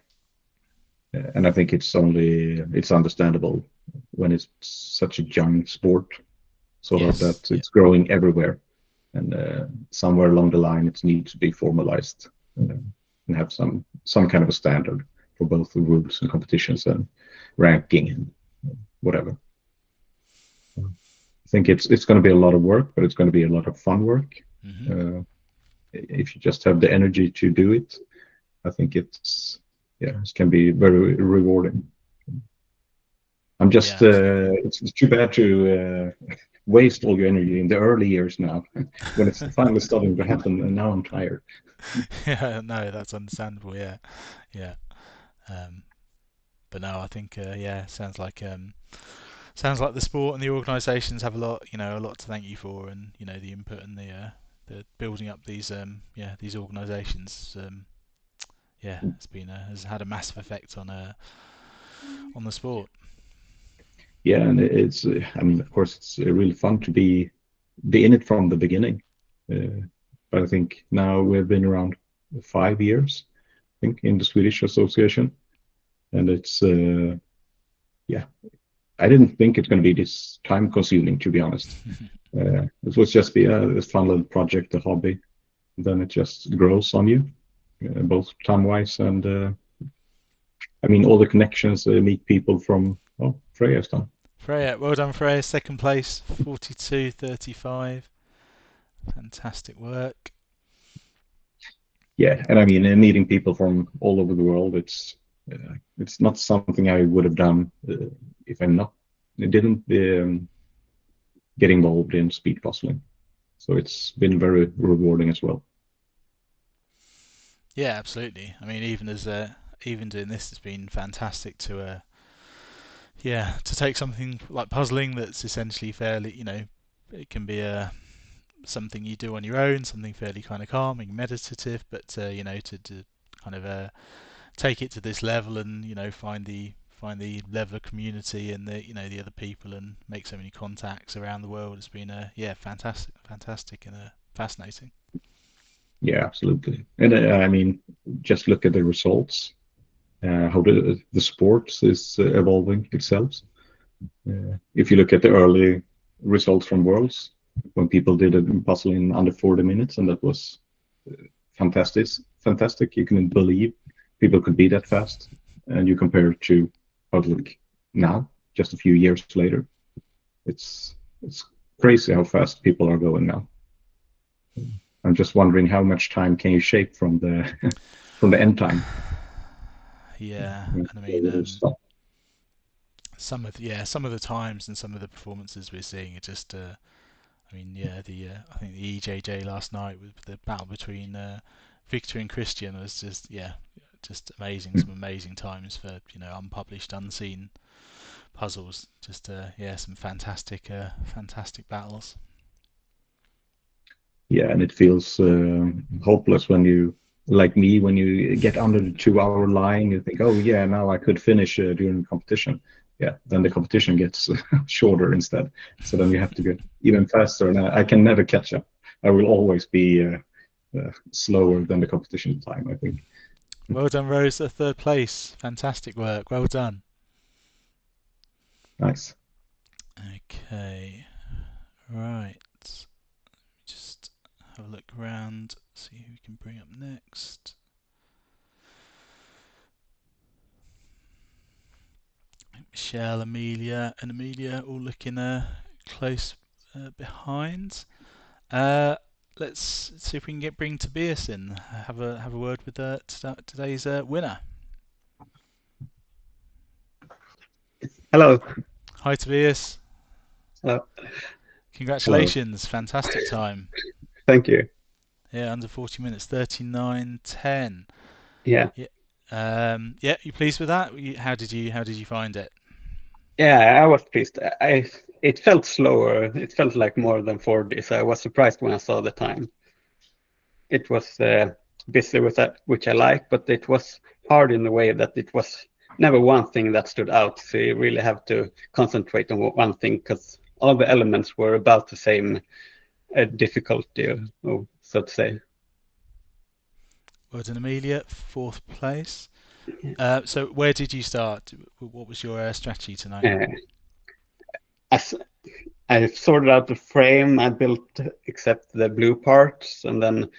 and I think it's understandable when it's such a young sport, sort of Yes, that yeah, it's growing everywhere, and somewhere along the line it needs to be formalized and have some kind of a standard for both the rules and competitions and ranking and whatever. I think it's going to be a lot of work, but it's going to be a lot of fun work. hmm Uh, if you just have the energy to do it, I think it can be very rewarding. I'm yeah, just absolutely. it's too bad to waste all your energy in the early years now when it's finally starting to happen, and now I'm tired. Yeah, no, that's understandable. Yeah, yeah. Um, but no, I think yeah, sounds like the sport and the organisations have a lot to thank you for, and the input and the building up these organisations. Yeah, has had a massive effect on the sport. Yeah, and it's I mean, of course, it's really fun to be in it from the beginning. Uh, but I think now we've been around 5 years, I think, in the Swedish Association, and it's yeah, I didn't think it's going to be this time consuming, to be honest. It was just be a fun little project, a hobby. Then it just grows on you, both time wise and I mean, all the connections, meet people from, oh, Freya's done. Freya, well done, Freya. Second place, 42:35. Fantastic work. Yeah, and I mean, meeting people from all over the world, it's not something I would have done if I'm not didn't get involved in speed puzzling. So it's been very rewarding as well. Yeah, absolutely. I mean, even doing this has been fantastic to take something like puzzling that's essentially fairly, it can be something you do on your own, something fairly kind of calming, meditative, but to kind of take it to this level and find the level of community and the other people and make so many contacts around the world. It's been yeah, fantastic and fascinating. Yeah, absolutely. And I mean, just look at the results, how the sports is evolving itself. If you look at the early results from Worlds, when people did a puzzle in under 40 minutes, and that was fantastic. Fantastic. You couldn't believe people could be that fast. And you compare it to how it look now, just a few years later. It's crazy how fast people are going now. I'm just wondering how much time can you shape from the from the end time. Yeah, and I mean, Stop. some of the times and some of the performances we're seeing are just I mean, yeah, the I think the EJJ last night with the battle between Victor and Christian was just amazing. Some amazing times for unpublished, unseen puzzles. Just yeah, some fantastic battles. Yeah, and it feels hopeless when you, like me, when you get under the 2 hour line, you think, oh yeah, now I could finish during the competition. Yeah, then the competition gets shorter instead. So then you have to get even faster, and I can never catch up. I will always be slower than the competition time, I think. Well done, Rose. Third place. Fantastic work. Well done. Nice. Okay, right. Just have a look around, see who we can bring up next. Michelle, and Amelia all looking close behind. Uh, let's see if we can bring Tobias in. Have a word with today's winner. Hello. Hi, Tobias. Hello. Hello. Congratulations, fantastic time. Thank you. Yeah, under 40 minutes, 39:10. Yeah. Yeah, yeah. You pleased with that? How did you find it? Yeah, I was pleased. It felt slower. It felt like more than 40, so I was surprised when I saw the time. It was busy with that, which I like, but it was hard in the way that it was never one thing that stood out. So you really have to concentrate on one thing because all the elements were about the same difficulty, so to say. Well done, Amelia, fourth place. So where did you start? What was your strategy tonight? As I sorted out the frame, I built except the blue parts, and then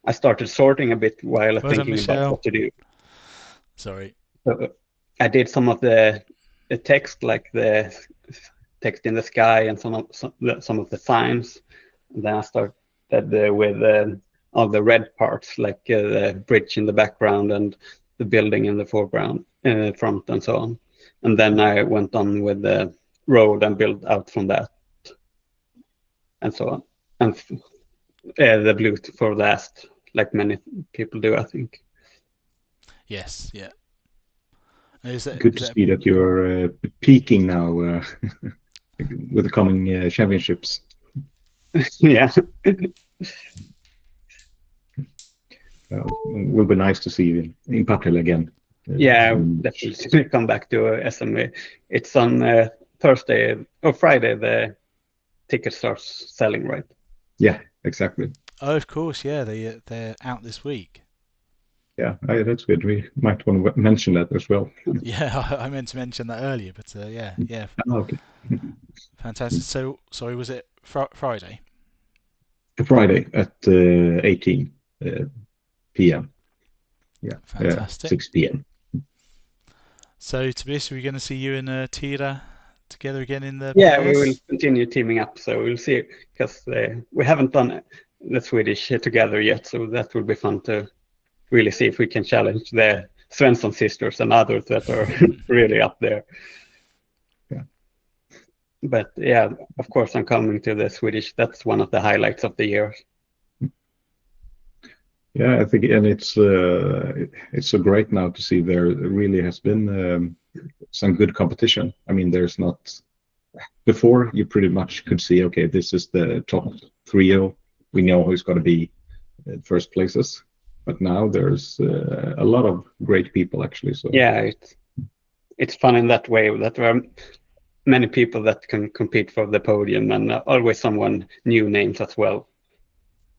I started sorting a bit while Well done, thinking about Michelle. what to do. Sorry. So I did some of the text, like the text in the sky, and some of the signs. And then I started with all the red parts, like the bridge in the background and the building in the foreground, front, and so on. And then I went on with the road and built out from that, and so on. And the blue for last, like many people do, I think. Yes, yeah. Good to see that you're peaking now with the coming championships. Yeah. Will be nice to see you in Partille again. Yeah, definitely come back to SMA. It's on Thursday or Friday. The ticket starts selling, right? Yeah, exactly. Oh, of course, yeah. They're out this week. Yeah, that's good. We might want to mention that as well. Yeah, I meant to mention that earlier, but yeah. Oh, okay. Fantastic. So, sorry, was it Friday? Friday at 18 p.m. Yeah, Fantastic. 6 p.m. So, Tobias, are we going to see you and Tira together again in the Yeah, PS? we will continue teaming up. So we'll see, because we haven't done the Swedish together yet. So that will be fun to really see if we can challenge the Svensson sisters and others that are really up there. Yeah. But yeah, of course, I'm coming to the Swedish. That's one of the highlights of the year. Yeah, I think, and it's so great now to see there really has been some good competition. I mean, there's not before you pretty much could see, okay, this is the top trio. We know who's going to be first places, but now there's a lot of great people actually. So yeah, it's fun in that way that there are many people that can compete for the podium, and always someone new names as well.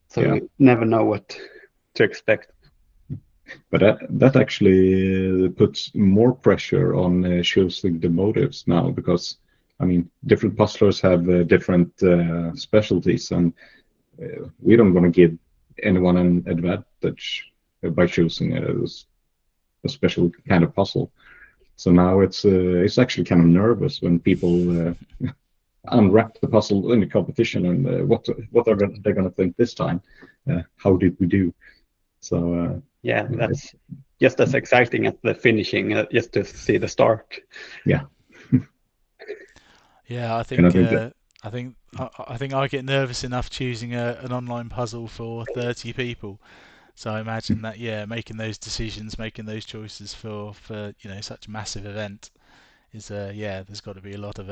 So yeah. you never know what to expect. But that actually puts more pressure on choosing the motives now, because I mean, different puzzlers have different specialties, and we don't want to give anyone an advantage by choosing a special kind of puzzle. So now it's actually kind of nervous when people unwrap the puzzle in the competition, and what are they going to think this time? How did we do? So yeah, that's just as exciting as the finishing, just to see the start. Yeah. Yeah, I think I get nervous enough choosing an online puzzle for 30 people. So I imagine that, yeah, making those decisions, making those choices for such a massive event is there's got to be a lot of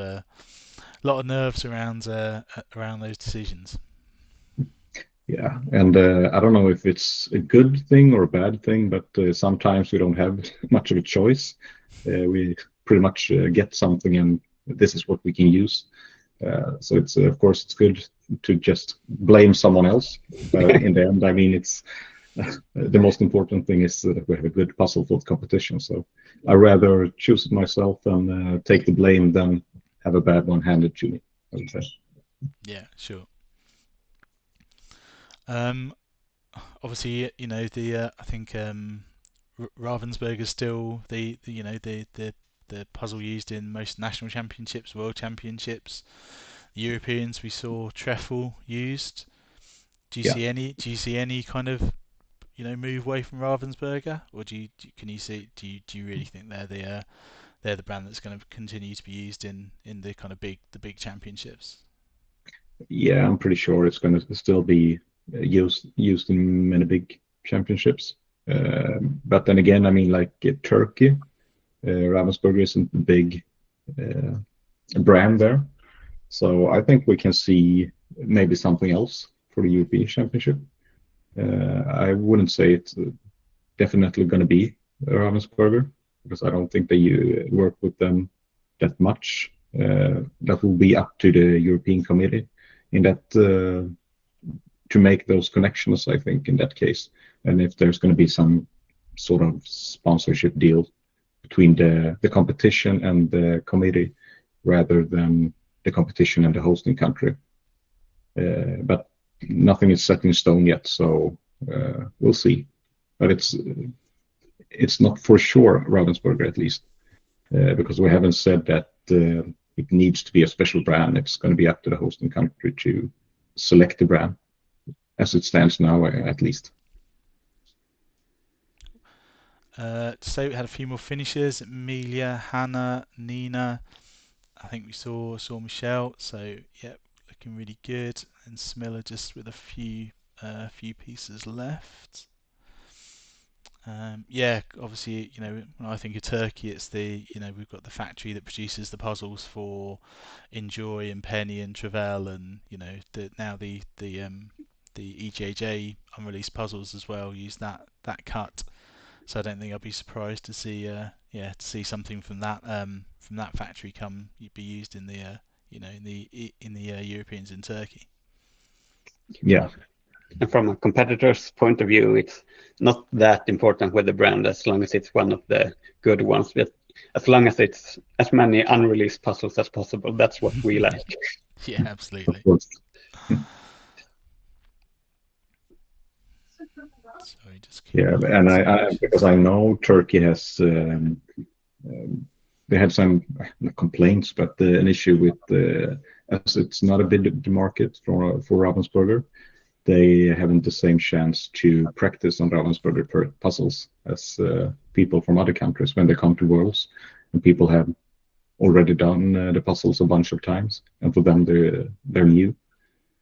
nerves around those decisions. Yeah, and I don't know if it's a good thing or a bad thing, but sometimes we don't have much of a choice. We pretty much get something, and this is what we can use. So it's of course it's good to just blame someone else. In the end, I mean, it's the most important thing is that we have a good puzzle for the competition. So I rather choose it myself and take the blame than have a bad one handed to me, I would say. Yeah, sure. Obviously, I think Ravensburg is still the puzzle used in most national championships, world championships, Europeans. We saw Treffel used. Do you see any kind of move away from Ravensburger, or do you really think they're the brand that's going to continue to be used in the kind of big championships? Yeah, I'm pretty sure it's going to still be used in many big championships. But then again, I mean, like Turkey, Ravensburger isn't big brand there. So I think we can see maybe something else for the European Championship. I wouldn't say it's definitely going to be Ravensburger, because I don't think they work with them that much. That will be up to the European Committee in that to make those connections, I think, in that case. And if there's going to be some sort of sponsorship deal between the competition and the committee rather than the competition and the hosting country. But nothing is set in stone yet, so we'll see. But it's not for sure Ravensburger, at least, because we haven't said that it needs to be a special brand. It's going to be up to the hosting country to select the brand, as it stands now, at least. So we had a few more finishers: Emilia, Hannah, Nina. I think we saw Michelle. So yeah, looking really good. And Smilla just with a few pieces left. Yeah, obviously, when I think of Turkey, it's we've got the factory that produces the puzzles for Enjoy and Penny and Travell, and now the EJJ unreleased puzzles as well use that cut. So I don't think I'd be surprised to see something from that factory be used in the Europeans in Turkey. Yeah. And from a competitor's point of view, it's not that important with the brand as long as it's one of the good ones. But as long as it's as many unreleased puzzles as possible, that's what we like. Yeah, absolutely. Of course. Sorry, just Yeah, and I because I know Turkey has they had some complaints, but an issue with as it's not a big market for Ravensburger, they haven't the same chance to practice on Ravensburger puzzles as people from other countries when they come to Worlds, and people have already done the puzzles a bunch of times, and for them they're new.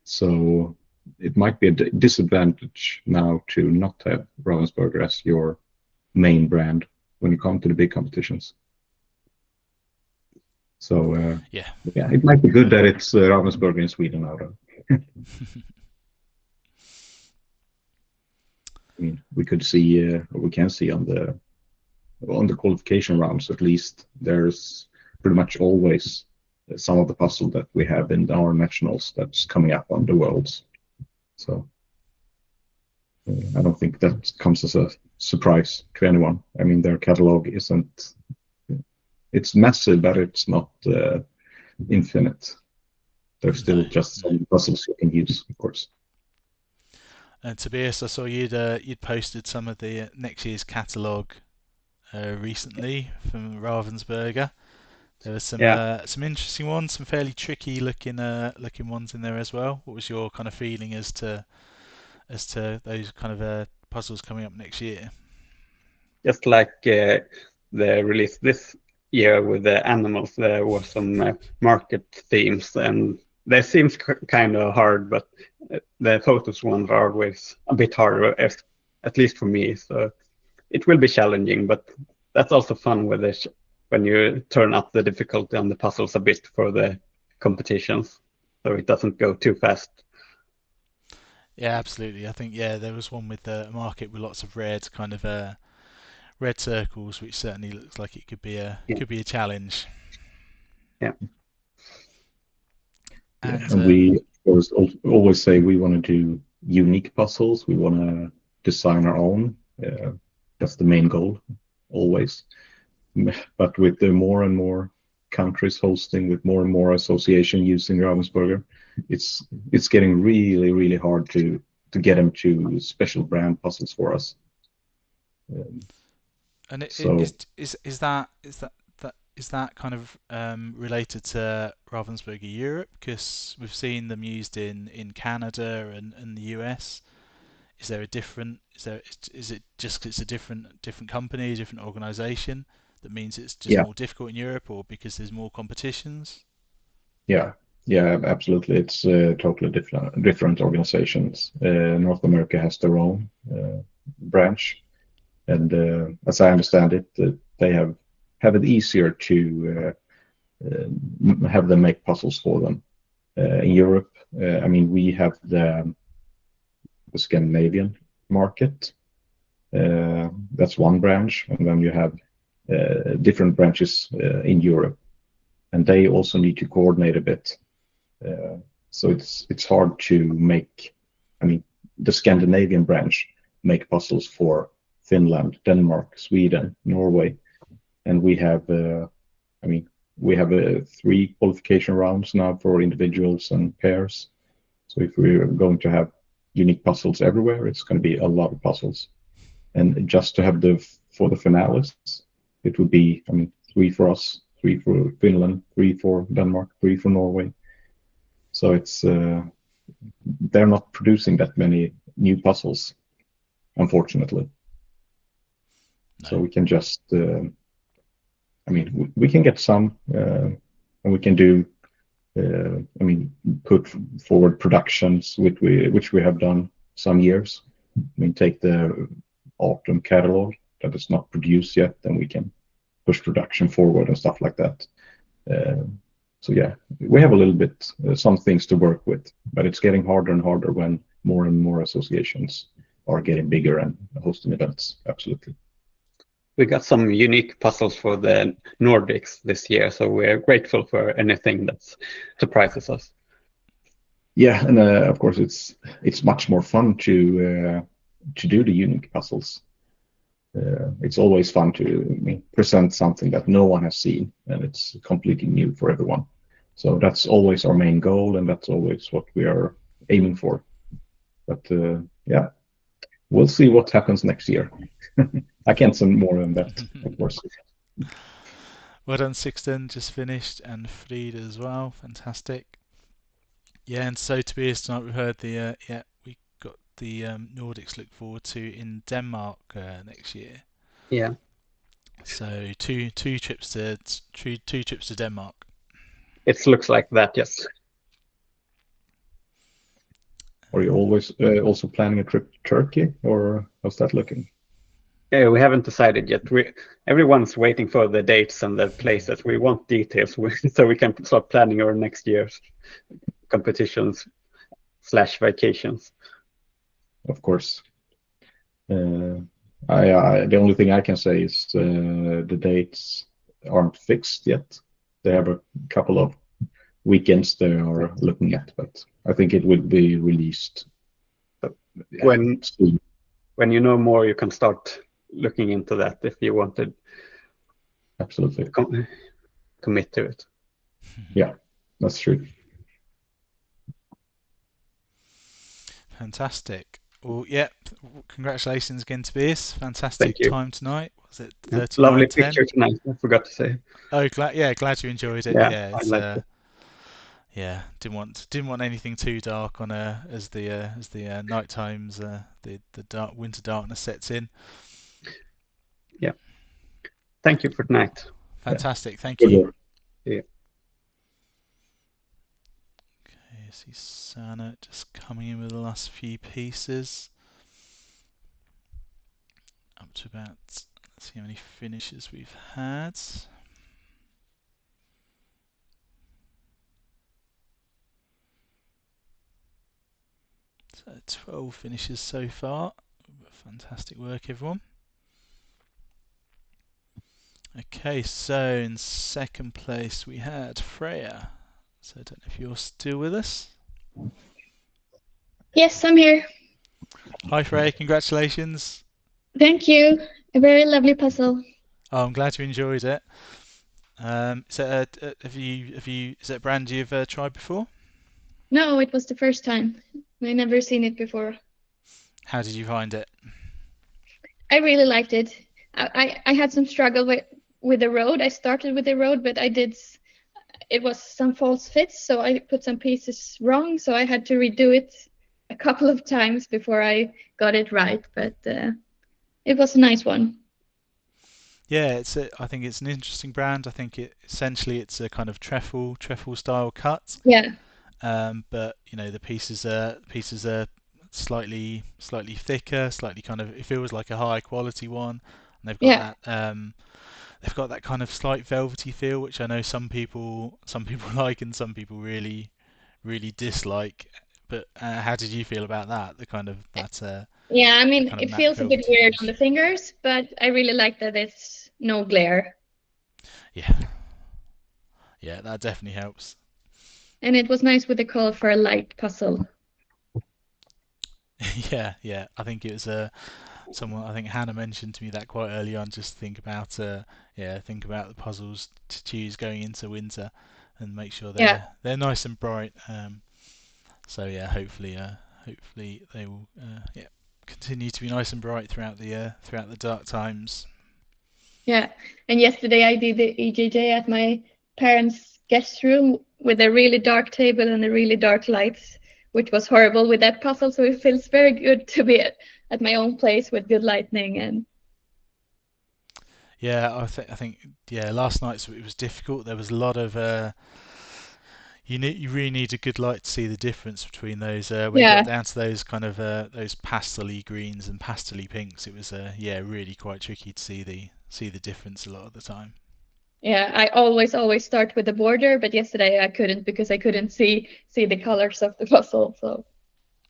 So it might be a disadvantage now to not have Ravensburger as your main brand when you come to the big competitions. So yeah, it might be good that it's Ravensburger in Sweden now, though. I mean, we could see, or we can see on the qualification rounds, at least, there's pretty much always some of the puzzle that we have in our nationals that's coming up on the Worlds. So I don't think that comes as a surprise to anyone. I mean, their catalog it's massive, but it's not infinite. There's still just some puzzles you can use, of course. And Tobias, I saw you'd posted some of the next year's catalogue recently from Ravensburger. There were some interesting ones, some fairly tricky looking ones in there as well. What was your kind of feeling as to those kind of puzzles coming up next year? Just like the release this year with the animals, there were some market themes, and they seems kind of hard, but the photos ones are always a bit harder, at least for me. So it will be challenging, but that's also fun with it when you turn up the difficulty on the puzzles a bit for the competitions, so it doesn't go too fast. Yeah, absolutely. I think there was one with the market with lots of red red circles, which certainly looks like it could be a challenge. Yeah. And we always say we want to do unique puzzles. We want to design our own. That's the main goal, always. But with the more and more countries hosting, with more and more association using Ravensburger, it's getting really, really hard to get them to special brand puzzles for us. And is that kind of related to Ravensburger Europe? Because we've seen them used in Canada and the US. Is there a different? Is it just 'cause it's a different company, different organization that means it's just more difficult in Europe, or because there's more competitions? Yeah, absolutely. It's totally different organizations. North America has their own branch, and as I understand it, they have it easier to have them make puzzles for them. In Europe, I mean, we have the Scandinavian market. That's one branch, and then you have different branches in Europe, and they also need to coordinate a bit. So it's hard to make. I mean, the Scandinavian branch make puzzles for Finland, Denmark, Sweden, Norway, and we have. I mean, we have 3 qualification rounds now for individuals and pairs. So if we're going to have unique puzzles everywhere, it's going to be a lot of puzzles. And just to have for the finalists, it would be, I mean, 3 for us, 3 for Finland, 3 for Denmark, 3 for Norway. So it's they're not producing that many new puzzles, unfortunately. No. So we can just, I mean, we can get some, and we can do, I mean, put forward productions which we have done some years. I mean, take the autumn catalog that is not produced yet, then we can push production forward and stuff like that. So yeah, we have a little bit some things to work with, but it's getting harder and harder when more and more associations are getting bigger and hosting events. Absolutely. We got some unique puzzles for the Nordics this year, so we're grateful for anything that surprises us. Yeah, and of course it's much more fun to do the unique puzzles. It's always fun to present something that no one has seen, and it's completely new for everyone. So that's always our main goal, and that's always what we are aiming for. But yeah, we'll see what happens next year. I can't say more than that, of course. Well done, Sixten, just finished, and Frida as well. Fantastic. Yeah, and so Tobias, tonight we heard the we got the Nordics look forward to in Denmark next year. Yeah. So two trips to Denmark. It looks like that, yes. Are you always also planning a trip to Turkey, or how's that looking? We haven't decided yet. Everyone's waiting for the dates and the places. We want details so we can start planning our next year's competitions / vacations. Of course. The only thing I can say is the dates aren't fixed yet. They have a couple of weekends they are looking at, but I think it will be released. But, yeah, when you know more, you can start looking into that if you wanted. Absolutely. Commit to it. Yeah, that's true. Fantastic. Well, yeah, congratulations again, Tobias. Fantastic time tonight. Was it 39? Lovely picture tonight, I forgot to say. Oh, glad you enjoyed it. Yeah, I liked it. Yeah, didn't want anything too dark on as the night times the dark winter darkness sets in. Yeah. Thank you for tonight. Fantastic. Thank you. Yeah. Okay, I see Sana just coming in with the last few pieces. Up to about, let's see how many finishes we've had. So 12 finishes so far. Fantastic work, everyone. Okay, so in second place we had Freya. So I don't know if you're still with us. Yes, I'm here. Hi Freya, congratulations. Thank you. A very lovely puzzle. Oh, I'm glad you enjoyed it. Is that is that a brand you've tried before? No, it was the first time. I never seen it before. How did you find it? I really liked it. I had some struggle with the road. I started with the road, but it was some false fits, so I put some pieces wrong, so I had to redo it a couple of times before I got it right, but it was a nice one. Yeah, I think it's an interesting brand. I think essentially it's a kind of trefoil style cut. Yeah. But you know the pieces are slightly thicker, slightly kind of, it feels like a high quality one. And they've got that they've got that kind of slight velvety feel, which I know some people like and some people really dislike. But how did you feel about that? The kind of that Yeah, I mean, kind of it matte feels a bit velvety weird on finish. the fingers, but I really like that it's no glare. Yeah, yeah, that definitely helps. And it was nice with the color for a light puzzle. Yeah, yeah. I think it was someone. I think Hannah mentioned to me that quite early on. Just think about the puzzles to choose going into winter, and make sure Yeah, they're nice and bright. So yeah, hopefully they will yeah continue to be nice and bright throughout the dark times. yeah. And yesterday I did the EJJ at my parents' guest room with a really dark table and a really dark lights, which was horrible with that puzzle. So it feels very good to be at my own place with good lighting and Yeah, I think yeah, last night it was difficult. There was a lot of you really need a good light to see the difference between those when you got yeah, down to those kind of those pastel-y greens and pastel-y pinks. It was yeah, really quite tricky to see the difference a lot of the time. yeah. I always start with the border, but yesterday I couldn't because I couldn't see the colors of the puzzle. So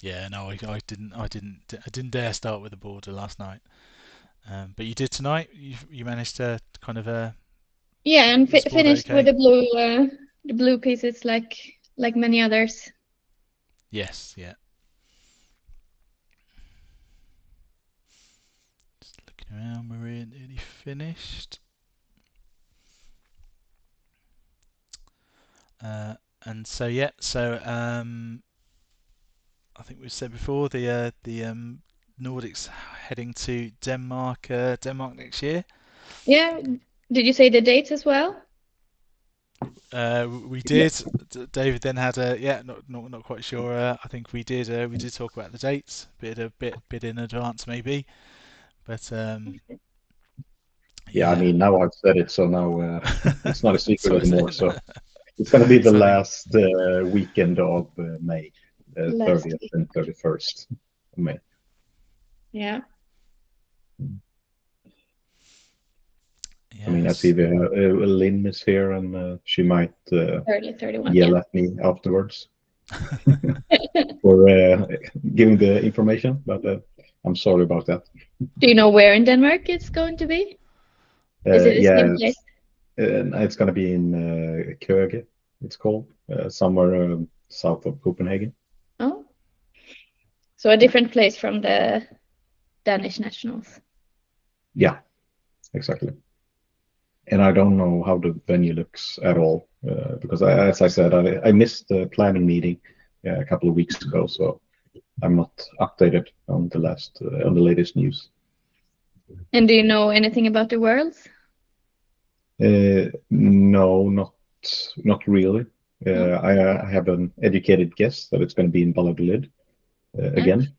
Yeah, no, I didn't dare start with the border last night. But you did tonight. You managed to kind of yeah, and was the board finished with okay? the blue pieces like many others. Yes, yeah. Just looking around, Maria nearly finished. Uh, and so yeah, so I think we've said before the Nordics heading to Denmark next year. Yeah. Did you say the dates as well? We Yeah. did. David then had a yeah, not quite sure. I think we did talk about the dates, bit in advance maybe, but Yeah, I yeah. mean, now I've said it, so now it's not a secret So is it? anymore. So it's going to be the So I think last weekend of May, Last 30th week. and 31st of May. Yeah. I mean, I see yes. Lynn is here, and she might 30, 31. Yeah. yell at me afterwards for giving the information, but I'm sorry about that. Do you know where in Denmark it's going to be? Is it the Yeah, same place? it's going to be in Køge, it's called, somewhere south of Copenhagen. Oh, so a different place from the Danish nationals. Yeah, exactly. And I don't know how the venue looks at all because, as I said, I missed the planning meeting a couple of weeks ago, so I'm not updated on the latest news. And do you know anything about the Worlds? No, not really. No? I have an educated guess that it's going to be in Valladolid Yeah. again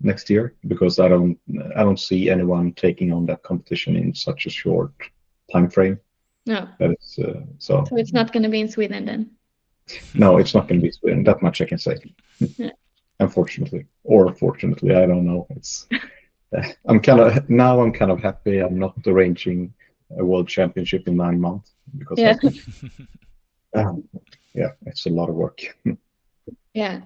next year because I don't see anyone taking on that competition in such a short time frame. No. That is so. So it's not going to be in Sweden then. No, it's not going to be Sweden. That much I can say. Yeah. Unfortunately, or fortunately, I don't know. It's I'm kind of happy I'm not arranging a world championship in 9 months because Yeah. yeah, it's a lot of work. Yeah.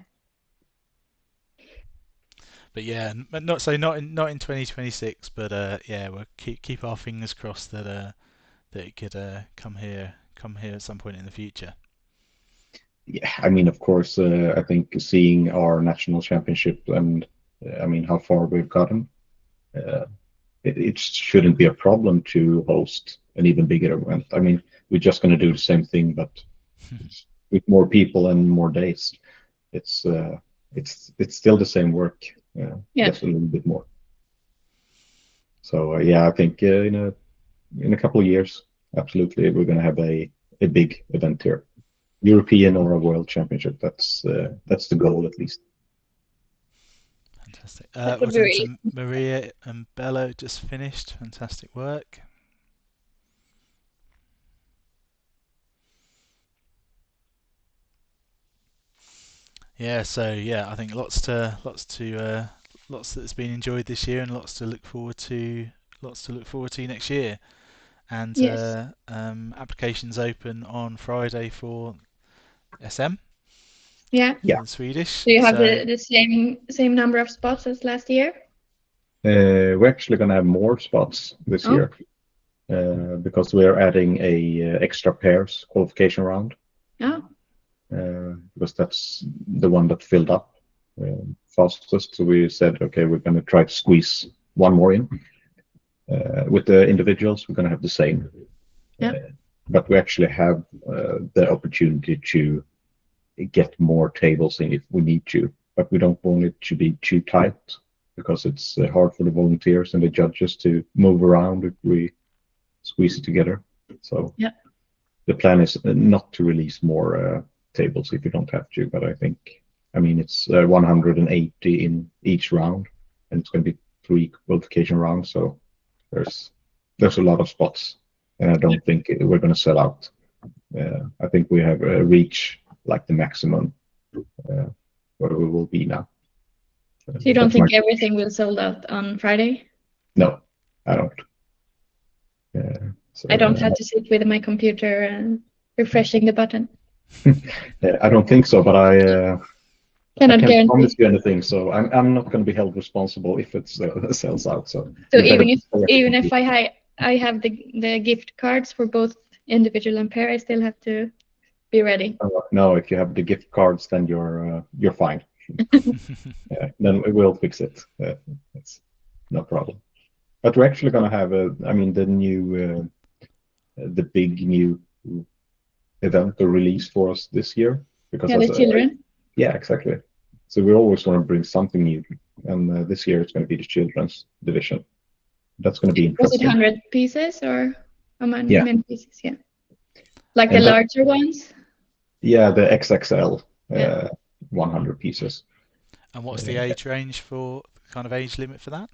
But yeah, not in 2026, but yeah, we'll keep our fingers crossed that that it could come here at some point in the future. Yeah, I mean, of course, I think seeing our national championship and I mean how far we've gotten, it shouldn't be a problem to host an even bigger event. I mean, we're just going to do the same thing, but with more people and more days. It's it's still the same work, Yeah. just a little bit more. So yeah, I think in a couple of years, absolutely, we're going to have a big event here, European or a World Championship. That's the goal at least. Fantastic. That Well would be done really. to Maria and Bello, just finished. Fantastic work. Yeah, so yeah, I think lots that's been enjoyed this year, and lots to look forward to next year. and Yes. applications open on Friday for SM, Yeah. Yeah. for the Swedish. Do you have So the same number of spots as last year? We're actually going to have more spots this Oh. year because we're adding a extra pairs qualification round Oh. because that's the one that filled up fastest. So we said, okay, we're going to try to squeeze one more in. With the individuals, we're going to have the same. Yeah. But we actually have the opportunity to get more tables in if we need to. But we don't want it to be too tight because it's hard for the volunteers and the judges to move around if we squeeze it together. So Yeah. the plan is not to release more tables if you don't have to. But I mean, it's 180 in each round, and it's going to be 3 qualification rounds. So there's a lot of spots, and I don't think we're going to sell out. I think we have reached like the maximum where we will be now. So you don't think everything will sold out on Friday? No, I don't. So, I don't have to sit with my computer and refreshing the button. I don't think so, but I Cannot can't promise guarantee. you anything. So I'm not going to be held responsible if it sells out. So Even if I have the gift cards for both individual and pair, I still have to be ready. No, if you have the gift cards, then you're fine. Then we will fix it. It's no problem. But we're actually going to have the big new event or release for us this year because The children. Yeah, exactly. So we always want to bring something new, and this year it's going to be the children's division. That's going to be Was it interesting. 100 pieces or how many, Yeah. many pieces? Yeah. Like And the larger ones? Yeah, the XXL, Yeah. 100 pieces. And what's the age range for kind of age limit for that?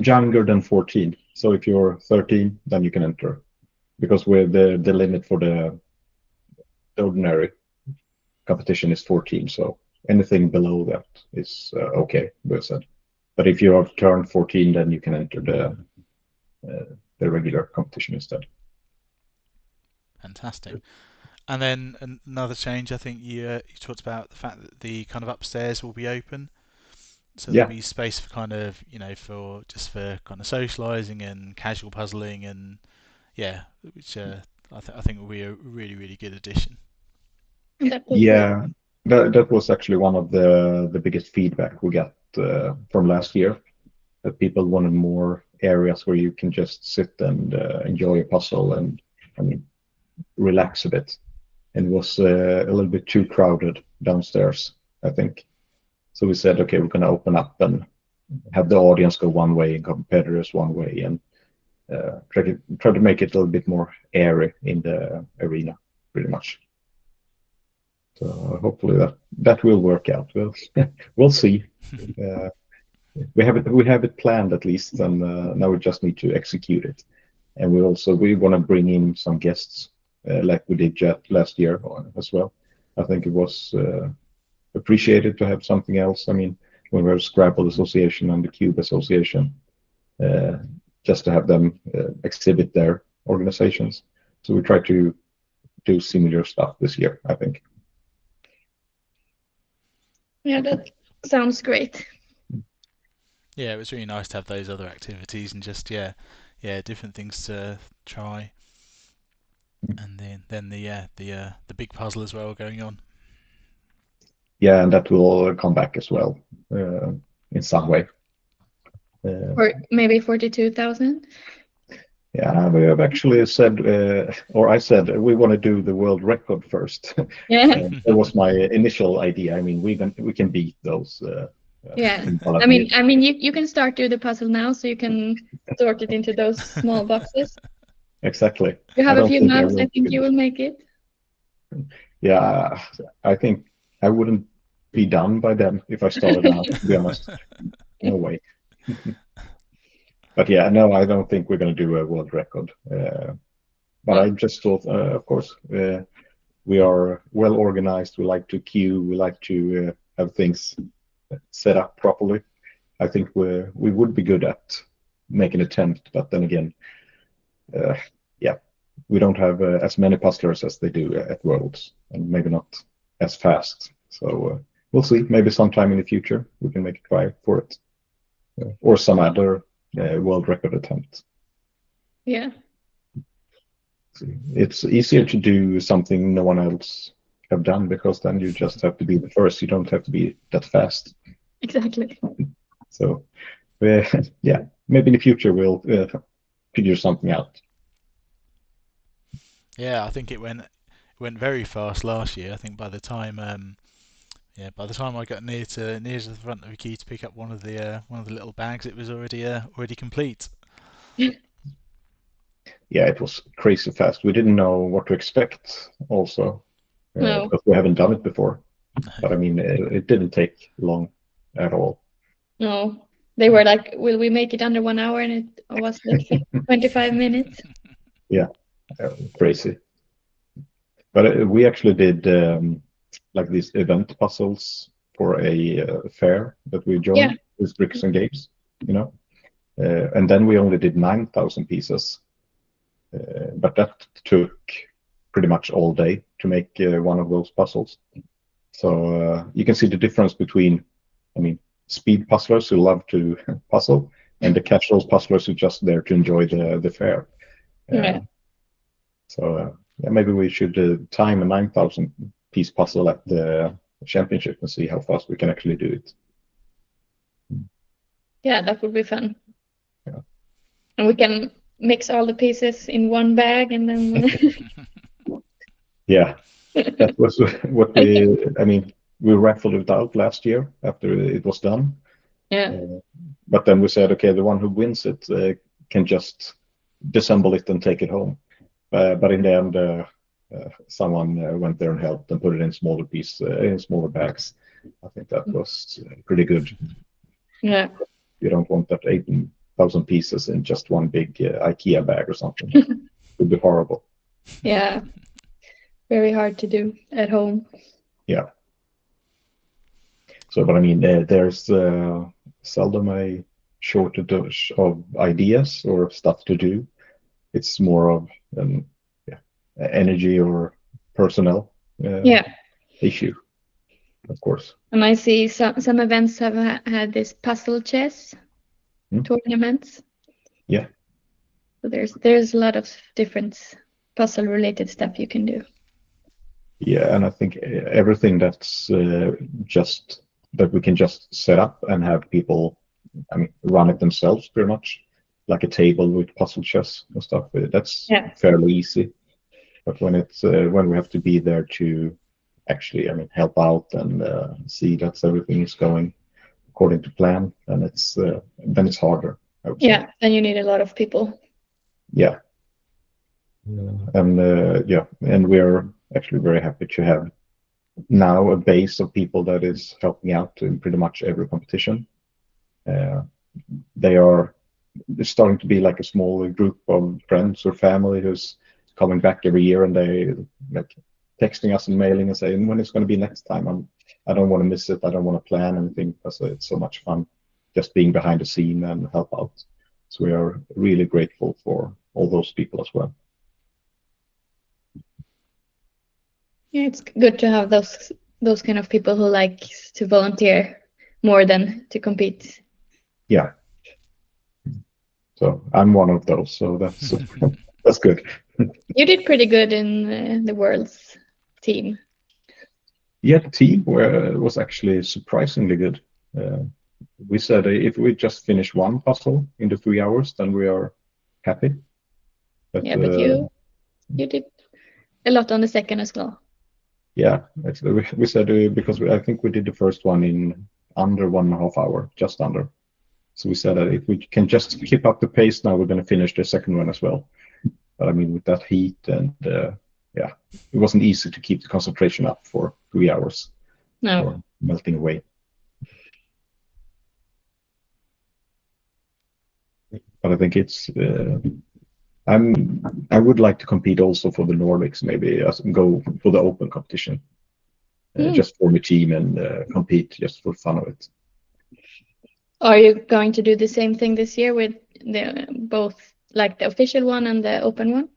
Younger than 14. So if you're 13, then you can enter, because we're the limit for the ordinary competition is 14. So anything below that is okay, we said. But if you have turned 14, then you can enter the regular competition instead. Fantastic. And then another change, I think you talked about the fact that the kind of upstairs will be open, so there'll be space for kind of for kind of socializing and casual puzzling, and which I think will be a really, really good addition. Yeah, that was actually one of the biggest feedback we got from last year, that people wanted more areas where you can just sit and enjoy a puzzle and relax a bit. And it was a little bit too crowded downstairs, I think. So we said, okay, we're going to open up and have the audience go one way and competitors one way, and try to make it a little bit more airy in the arena, pretty much. So hopefully that will work out. We'll see. We have it planned at least, and now we just need to execute it. And we want to bring in some guests, like we did last year as well. I think it was appreciated to have something else. I mean, when we have Scrabble Association and the Cube Association, just to have them exhibit their organizations. So we try to do similar stuff this year, I think. Yeah, that sounds great. Yeah, it was really nice to have those other activities and just different things to try, and then the big puzzle as well going on. Yeah, and that will come back as well in some way. Or maybe 42,000. Yeah, we have actually said, or I said, we want to do the world record first. Yeah. That was my initial idea. I mean, we can beat those. Yeah. I mean, you can start do the puzzle now, so you can sort it into those small boxes. Exactly. You have a few months. I think you will make it. Yeah, I think I wouldn't be done by then if I started now, to be honest. No way. But yeah, no, I don't think we're going to do a world record. But I just thought, of course, we are well organized. We like to queue. We like to have things set up properly. I think we would be good at make an attempt. But then again, yeah, we don't have as many puzzlers as they do at Worlds, and maybe not as fast. So we'll see. Maybe sometime in the future we can make a try for it, or some other world record attempt. Yeah. It's easier to do something no one else have done, because then you just have to be the first. You don't have to be that fast. Exactly. So yeah, maybe in the future we'll figure something out. Yeah, I think it went very fast last year. I think by the time I got near to the front of the queue to pick up one of the little bags, it was already complete. Yeah, it was crazy fast. We didn't know what to expect also, No. because we haven't done it before. But I mean, it didn't take long at all. No. They were like, will we make it under 1 hour? And it was like 25 minutes. Yeah, crazy. But we actually did like these event puzzles for a fair that we joined with Bricks and Games, you know. And then we only did 9,000 pieces. But that took pretty much all day to make one of those puzzles. So you can see the difference between, I mean, speed puzzlers who love to puzzle and the casual puzzlers who just there to enjoy the fair. So yeah, maybe we should time a 9,000 piece puzzle at the championship and see how fast we can actually do it. Yeah, that would be fun. Yeah. And we can mix all the pieces in one bag and then Yeah, that was what we raffled it out last year after it was done. Yeah. But then we said, okay, the one who wins it can just disassemble it and take it home. But in the end, someone went there and helped and put it in smaller in smaller bags. I think that was pretty good. Yeah. You don't want that 18,000 pieces in just one big IKEA bag or something. It would be horrible. Yeah. Very hard to do at home. Yeah. So, but I mean, there's seldom a shortage of ideas or stuff to do. It's more of energy or personnel issue, of course. And I see some events have had this puzzle chess tournaments. Yeah. So there's a lot of different puzzle related stuff you can do. Yeah, and I think everything that's just that we can just set up and have people, I mean, run it themselves pretty much, like a table with puzzle chess and stuff. That's fairly easy. But when it's when we have to be there to actually, I mean, help out and see that everything is going according to plan, and then it's harder. I would say. Then you need a lot of people. Yeah. And and we're actually very happy to have now a base of people that is helping out in pretty much every competition. They're starting to be like a small group of friends or family who's coming back every year, and they like texting us and mailing and saying when it's going to be next time. I don't want to miss it. I don't want to plan anything because it's so much fun just being behind the scene and help out. So we are really grateful for all those people as well. Yeah, it's good to have those kind of people who like to volunteer more than to compete. Yeah. So I'm one of those. So that's that's good. You did pretty good in the World's team. Yeah, the team was actually surprisingly good. We said if we just finish one puzzle in the 3 hours, then we are happy. But you did a lot on the second as well. Yeah, actually, we said because I think we did the first one in under 1.5 hours, just under. So we said that if we can just keep up the pace now, we're going to finish the second one as well. But I mean, with that heat and it wasn't easy to keep the concentration up for 3 hours. No. Or melting away. But I think it's. I would like to compete also for the Nordics, maybe go for the open competition, just form a team and compete just for fun of it. Are you going to do the same thing this year with both, like the official one and the open one?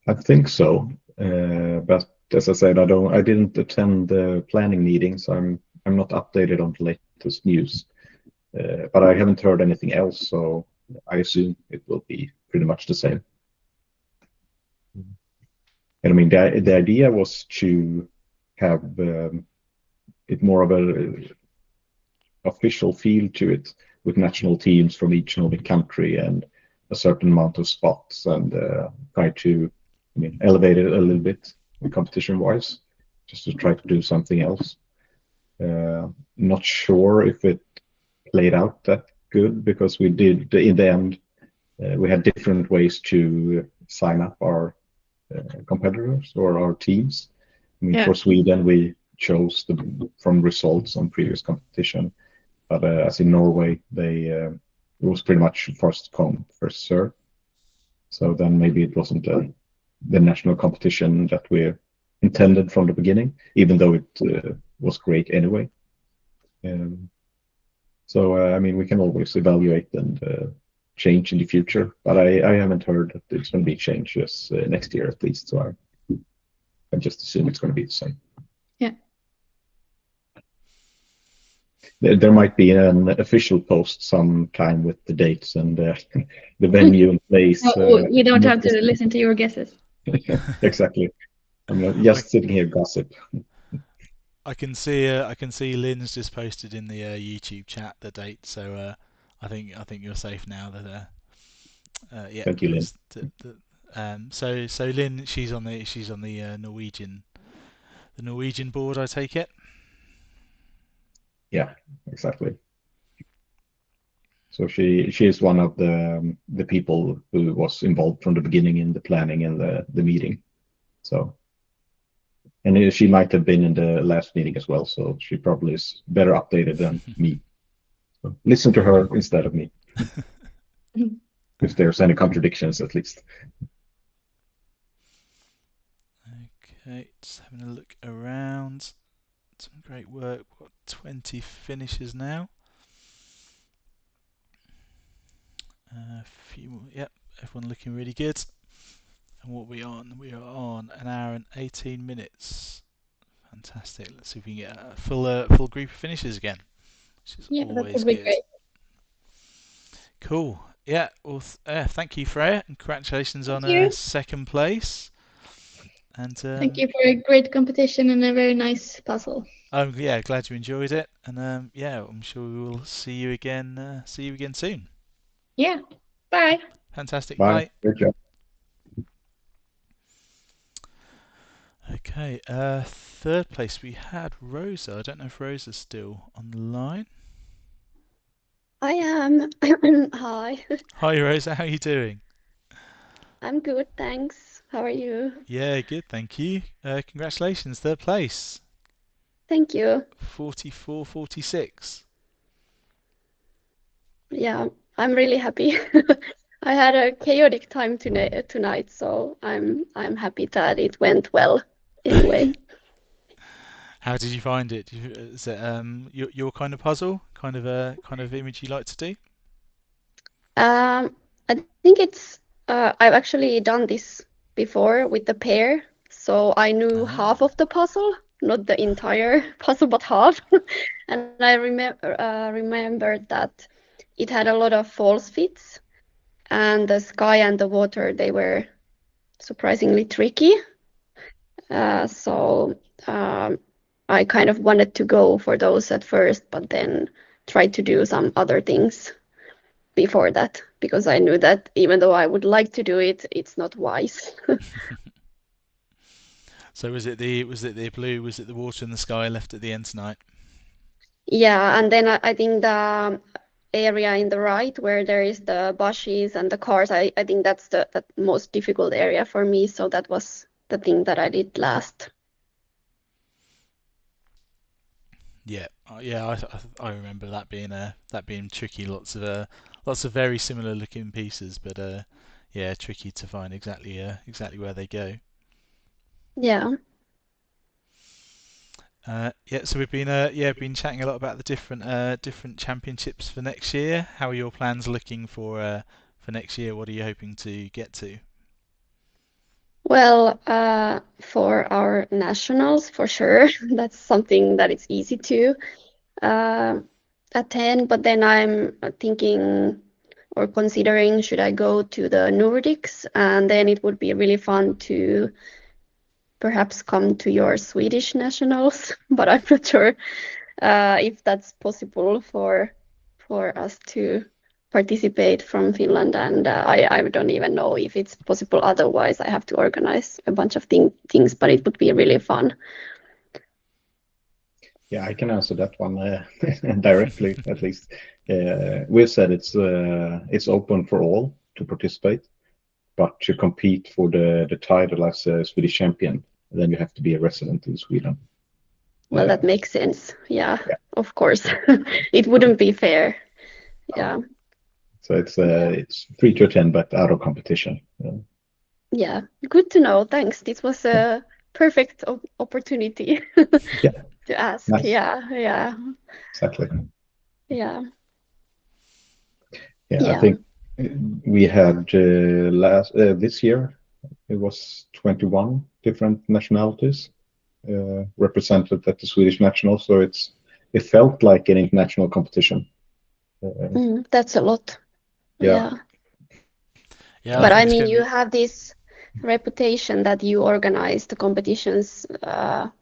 I think so, but as I said, I didn't attend the planning meetings. I'm not updated on the latest news, but I haven't heard anything else, so I assume it will be pretty much the same. And I mean, the idea was to have it more of a official feel to it, with national teams from each Nordic country and a certain amount of spots, and try to, I mean, elevate it a little bit competition-wise, just to try to do something else. Not sure if it played out that good, because we did, in the end, we had different ways to sign up our competitors or our teams. I mean, Yeah. for Sweden, we chose from results on previous competition, but as in Norway, it was pretty much first come, first serve. So then maybe it wasn't the national competition that we intended from the beginning, even though it was great anyway. So I mean, we can always evaluate and change in the future, but I haven't heard that it's going to be changes next year at least, so I just assume it's going to be the same. Yeah. There might be an official post sometime with the dates and the venue and place. We don't have to listen to your guesses. Exactly. I'm not just sitting here gossip. I can see Lynn's just posted in the YouTube chat the date, so I think you're safe now. That yeah. Thank you, Lynn. So Lynn, she's on the Norwegian board, I take it. Yeah, exactly. So she is one of the people who was involved from the beginning in the planning and the meeting. So, and she might have been in the last meeting as well, so she probably is better updated than me. So listen to her instead of me, if there's any contradictions at least. Okay, just having a look around. Some great work. We've got 20 finishes now. A few more. Yep, everyone looking really good. And what we on? We are on an hour and 18 minutes. Fantastic. Let's see if we can get a full group of finishes again, which is Yeah, that always would be good. great. Cool. Yeah. Well, thank you, Freya, and congratulations on Thank you. second place. And Thank you for a great competition and a very nice puzzle. I'm glad you enjoyed it, and yeah, I'm sure we will see you again soon. Yeah. Bye. Fantastic. Bye. Good job. Okay. Third place we had Rosa. I don't know if Rosa's still on the line. I am. Hi. Hi, Rosa. How are you doing? I'm good, thanks. How are you? Yeah, good. Thank you. Congratulations. Third place. Thank you. 44-46. Yeah, I'm really happy. I had a chaotic time tonight, so I'm happy that it went well anyway. How did you find it? Is it your kind of puzzle, kind of image you like to do? I think it's I've actually done this before with the pair, so I knew half of the puzzle, not the entire puzzle, but half. And I remembered that it had a lot of false fits, and the sky and the water, they were surprisingly tricky. So I kind of wanted to go for those at first, but then tried to do some other things before that, because I knew that even though I would like to do it, it's not wise. So was it the blue? Was it the water and the sky left at the end tonight? Yeah, and then I think the area in the right where there is the bushes and the cars, I think that's the most difficult area for me. So that was the thing that I did last. Yeah, I remember that being tricky. Lots of very similar looking pieces, but yeah, tricky to find exactly where they go. Yeah. Yeah, so we've been been chatting a lot about the different championships for next year. How are your plans looking for next year? What are you hoping to get to? Well, for our nationals, for sure, that's something that it's easy to uh, attend. But then I'm thinking or considering should I go to the Nordics, and then it would be really fun to perhaps come to your Swedish nationals. But I'm not sure if that's possible for us to participate from Finland, and I don't even know if it's possible otherwise. I have to organize a bunch of things, but it would be really fun. Yeah, I can answer that one directly, at least. We've said it's open for all to participate, but to compete for the title as a Swedish champion, then you have to be a resident in Sweden. Well, that makes sense. Yeah, of course. It wouldn't be fair. Yeah. So it's free to attend, but out of competition. Yeah, good to know. Thanks. This was a perfect opportunity Yeah, to ask. nice. Yeah, Exactly. yeah. Yeah, I Yeah. think we had this year it was 21 different nationalities represented at the Swedish national, so it felt like an international competition. That's a lot. Yeah. Yeah, But I think it's mean, gonna you be. have this reputation that you organize the competitions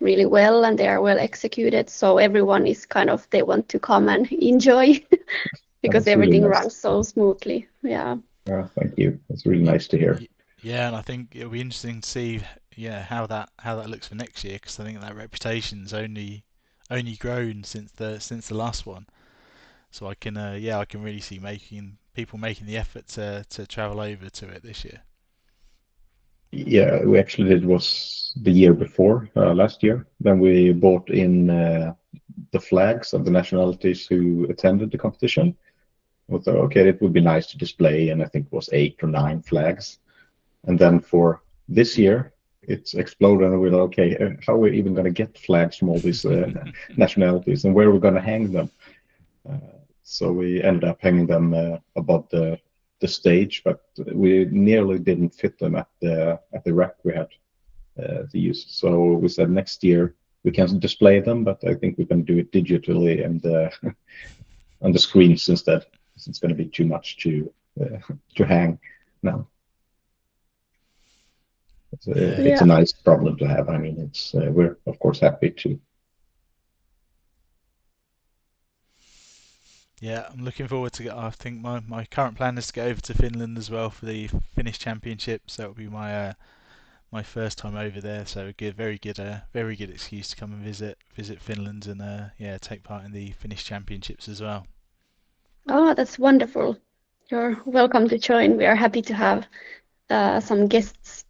really well and they are well executed. So everyone is kind of, they want to come and enjoy because That's really everything nice. runs so smoothly. Yeah. Thank you. It's really nice to hear. Yeah, and I think it'll be interesting to see how that looks for next year, because I think that reputation's only grown since the last one. So I can really see people making the effort to travel over to it this year. Yeah, we actually did was the year before, last year. Then we bought in the flags of the nationalities who attended the competition. We thought, okay, it would be nice to display, and I think it was 8 or 9 flags. And then for this year, it's exploded, and we're like, okay, how are we even going to get flags from all these nationalities, and where are we going to hang them? So we ended up hanging them above the stage, but we nearly didn't fit them at the rack we had to use. So we said next year we can display them, but I think we can do it digitally and on the screens instead. It's going to be too much to hang now. It's a nice problem to have. I mean, it's we're of course happy to. Yeah, I'm looking forward to get. I think my current plan is to go over to Finland as well for the Finnish Championship. So it'll be my first time over there. So a very good excuse to come and visit Finland and take part in the Finnish Championships as well. Oh, that's wonderful. You're welcome to join. We are happy to have some guests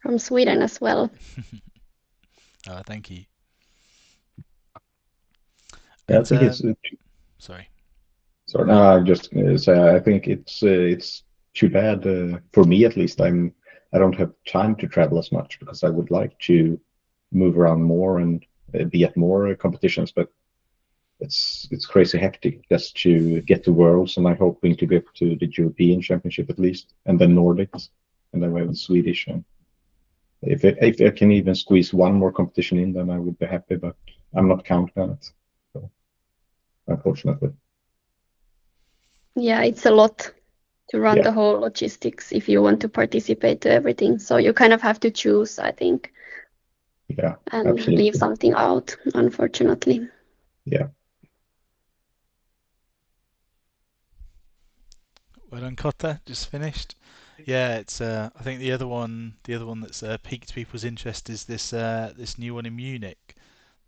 from Sweden as well. Thank you. Yeah, I And, think it's. sorry. Sorry, no, I'm just gonna say I think it's too bad for me at least. I don't have time to travel as much because I would like to move around more and be at more competitions, but it's crazy hectic just to get to Worlds, and I'm hoping to get to the European Championship at least, and then Nordics, and then we have the Swedish. And if I can even squeeze one more competition in, then I would be happy. But I'm not counting on it, so, unfortunately. Yeah, it's a lot to run Yeah. the whole logistics if you want to participate to everything. So you kind of have to choose, I think, Yeah, and absolutely. leave something out, unfortunately. Yeah. Well done, Cotta. Just finished. Yeah, it's. I think the other one that's piqued people's interest is this new one in Munich.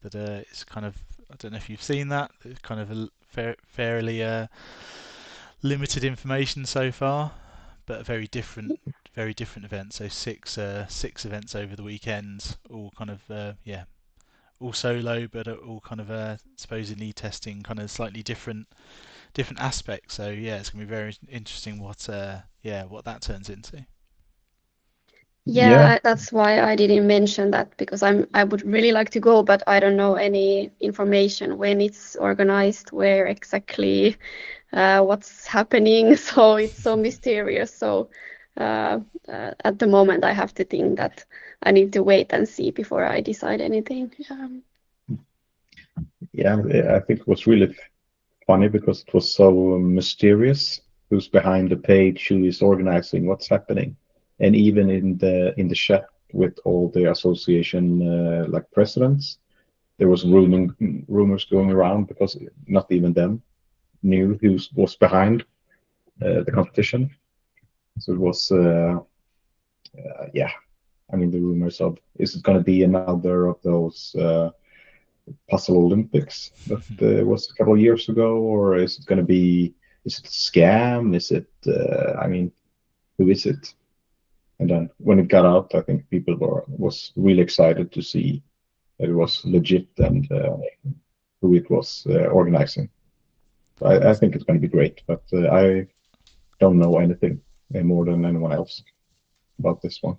That is kind of. I don't know if you've seen that. It's kind of a fairly limited information so far, but a very different event. So six events over the weekend, all kind of all solo, but all kind of supposedly testing kind of slightly different aspects. So yeah, it's gonna be very interesting what that turns into. Yeah, that's why I didn't mention that, because I would really like to go, but I don't know any information when it's organized, where exactly, what's happening. So it's so mysterious. So at the moment, I have to think that I need to wait and see before I decide anything. Yeah, I think it was really funny because it was so mysterious. Who's behind the page? Who is organizing? What's happening? And even in the chat with all the association like presidents, there was rumors going around because not even them knew who was behind the competition. So it was yeah. I mean, the rumors of, is it going to be another of those Puzzle Olympics that was a couple of years ago, or is it going to be? Is it a scam? Is it? I mean, who is it? And then when it got out, I think people was really excited to see that it was legit and who it was organizing. I think it's going to be great, but I don't know anything more than anyone else about this one.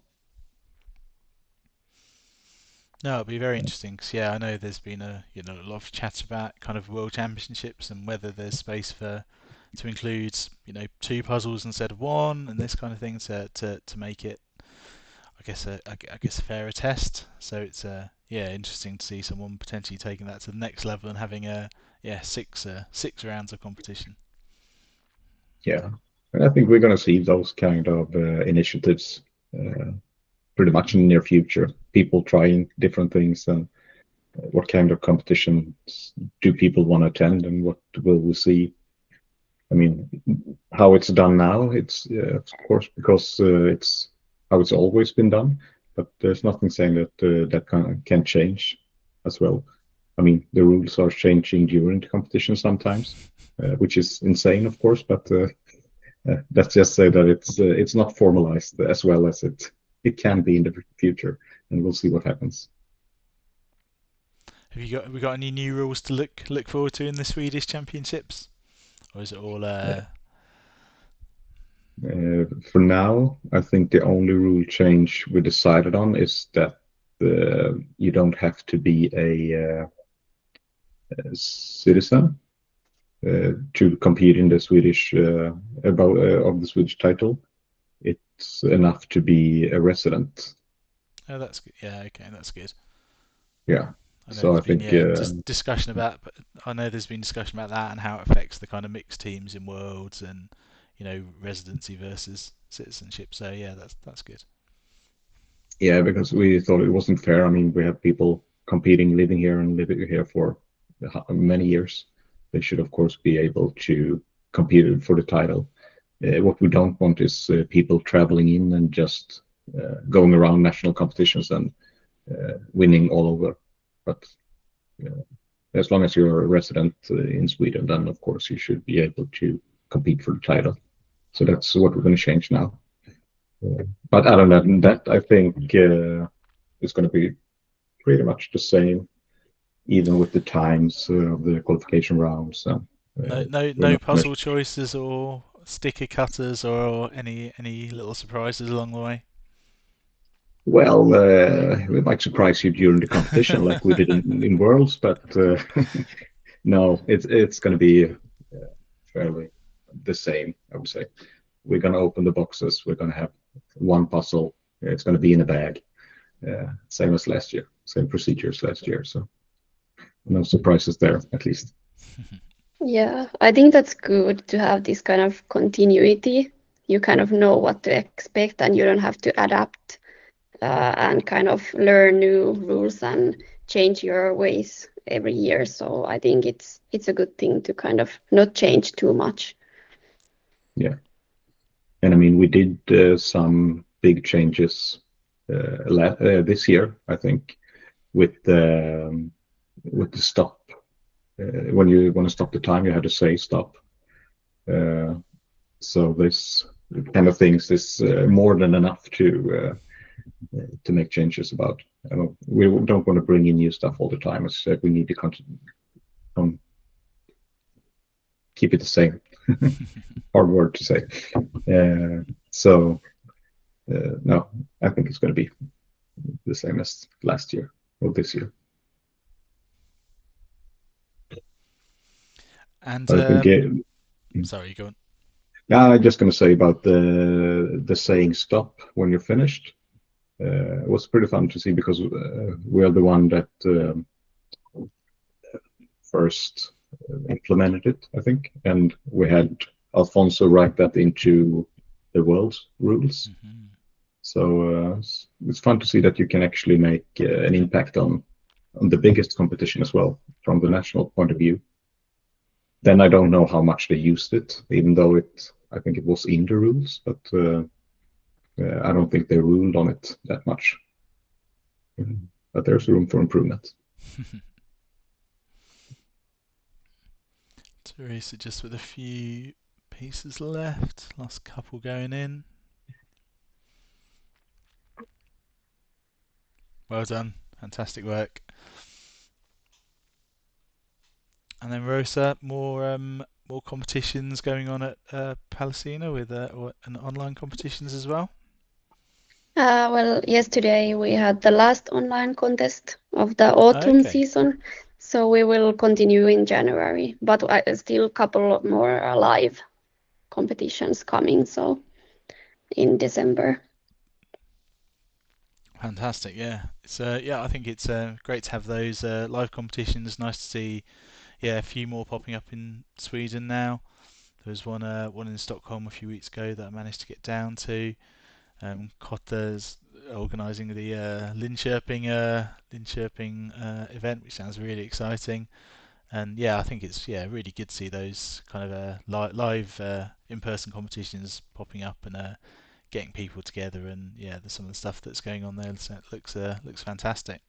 No, it'll be very interesting because yeah, I know there's been a a lot of chat about kind of world championships and whether there's space for to include 2 puzzles instead of one and this kind of thing to make it I guess a fairer test. So it's yeah, interesting to see someone potentially taking that to the next level and having six rounds of competition. Yeah, and I think we're going to see those kind of initiatives pretty much in the near future. People trying different things and what kind of competitions do people want to attend and what will we see. I mean, how it's done now, it's of course because it's how it's always been done, but there's nothing saying that that can change as well. I mean, the rules are changing during the competition sometimes, which is insane, of course, but let's just say that it's not formalized as well as it can be in the future, and we'll see what happens. Have we got any new rules to look forward to in the Swedish Championships, or is it all? For now, I think the only rule change we decided on is that you don't have to be a citizen to compete in the Swedish of the Swedish title. It's enough to be a resident. Oh, that's good. Yeah, okay, that's good. Yeah. I know So I there's been think discussion about, but I know there's been discussion about that and how it affects the kind of mixed teams in Worlds and residency versus citizenship. So yeah, that's good. yeah, because we thought it wasn't fair. I mean, we have people competing, living here and living here for many years. They should, of course, be able to compete for the title. What we don't want is people traveling in and just going around national competitions and winning all over. But as long as you're a resident in Sweden, then of course you should be able to compete for the title. So that's what we're going to change now. But other than that, I think it's going to be pretty much the same, even with the times of the qualification rounds. No puzzle choices or sticker cutters or any little surprises along the way. Well, we might surprise you during the competition like we did in Worlds, but no, it's going to be fairly the same, I would say. We're going to open the boxes. We're going to have one puzzle. It's going to be in a bag, same as last year, same procedures last year. So no surprises there, at least. Yeah, I think that's good to have this kind of continuity. You kind of know what to expect and you don't have to adapt and kind of learn new rules and change your ways every year. So I think it's a good thing to kind of not change too much. Yeah. And I mean, we did some big changes this year, I think, with the stop. When you want to stop the time, you have to say stop. So this kind of things is more than enough to make changes about. We don't want to bring in new stuff all the time. As we need to keep it the same. Hard word to say. So no, I think it's going to be the same as last year or this year. And But I think sorry, go on. I'm just going to say about the saying stop when you're finished. It was pretty fun to see because we are the one that first implemented it, I think, and we had Alfonso write that into the world's rules. Mm-hmm. So it's fun to see that you can actually make an impact on the biggest competition as well from the national point of view. Then I don't know how much they used it, even though I think it was in the rules, but I don't think they ruled on it that much. But there's room for improvement. Teresa just with a few pieces left. Last couple going in. Well done. Fantastic work. And then Rosa, more competitions going on at Palestina with and online competitions as well. Well, yesterday we had the last online contest of the autumn season, so we will continue in January, but still a couple more live competitions coming, so in December. Fantastic, yeah. It's I think it's great to have those live competitions. Nice to see, a few more popping up in Sweden now. There was one in Stockholm a few weeks ago that I managed to get down to. Kotter's organising the Linköping event, which sounds really exciting. And I think it's really good to see those kind of live in-person competitions popping up and getting people together, and some of the stuff that's going on there looks fantastic.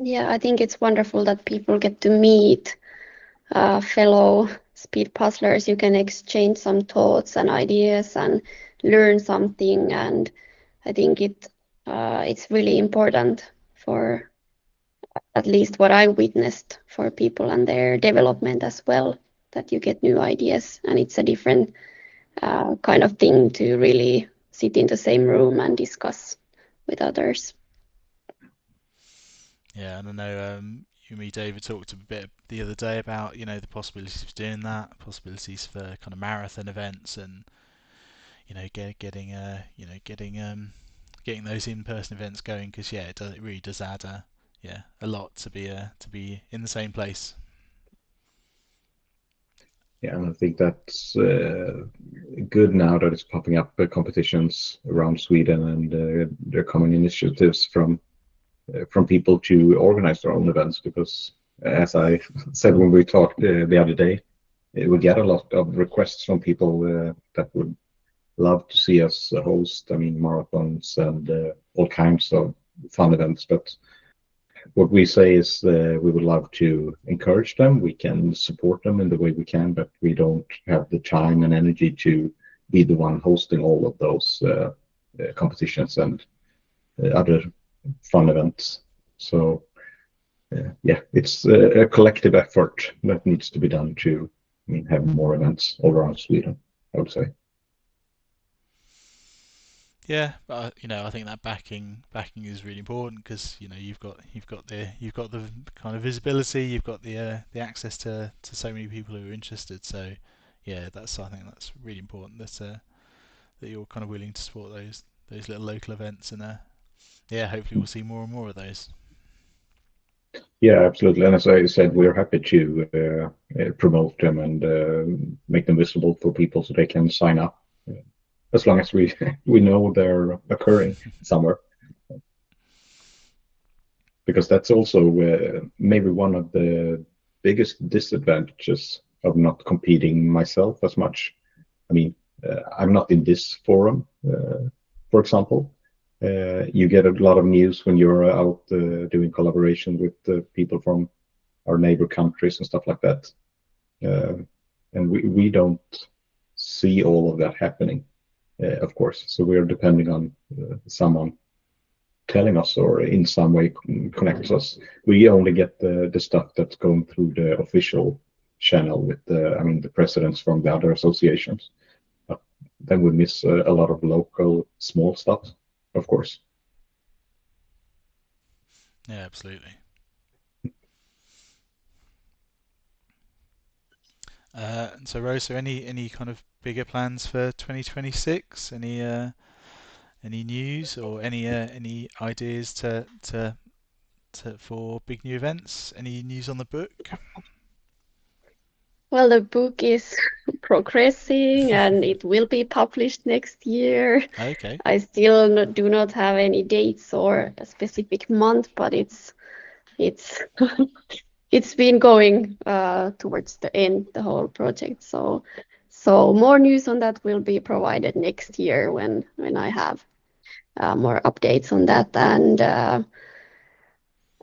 Yeah, I think it's wonderful that people get to meet fellow speed puzzlers. You can exchange some thoughts and ideas and learn something, and I think it's really important for at least what I witnessed for people and their development as well, that you get new ideas, and it's a different kind of thing to really sit in the same room and discuss with others. Yeah, and I know you and me, David, talked a bit the other day about the possibilities of doing that, possibilities for kind of marathon events, and getting those in-person events going, because it really does add a lot to be in the same place. Yeah, and I think that's good now that it's popping up competitions around Sweden, and there are coming initiatives from people to organize their own events, because as I said when we talked the other day, we get a lot of requests from people that would love to see us host, marathons and all kinds of fun events. But what we say is we would love to encourage them. We can support them in the way we can, but we don't have the time and energy to be the one hosting all of those competitions and other fun events. So it's a collective effort that needs to be done to have more events all around Sweden, I would say. Yeah, but I think that backing is really important, because you've got the kind of visibility, you've got the access to so many people who are interested. So I think that's really important that you're kind of willing to support those little local events, and hopefully we'll see more and more of those. Yeah, absolutely. And as I said, we're happy to promote them and make them visible for people so they can sign up, as long as we know they're occurring somewhere. Because that's also maybe one of the biggest disadvantages of not competing myself as much. I'm not in this forum, for example. You get a lot of news when you're out doing collaboration with people from our neighbor countries and stuff like that. And we don't see all of that happening, of course. So we're depending on someone telling us or in some way connects us. We only get the stuff that's going through the official channel with the presidents from the other associations. But then we miss a lot of local small stuff, of course. Yeah, absolutely. So Rose, any kind of bigger plans for 2026? Any news or any ideas for big new events? Any news on the book? Well, the book is progressing and it will be published next year. Okay. I still do not have any dates or a specific month, but it's it's been going towards the end, the whole project. So more news on that will be provided next year when I have more updates on that,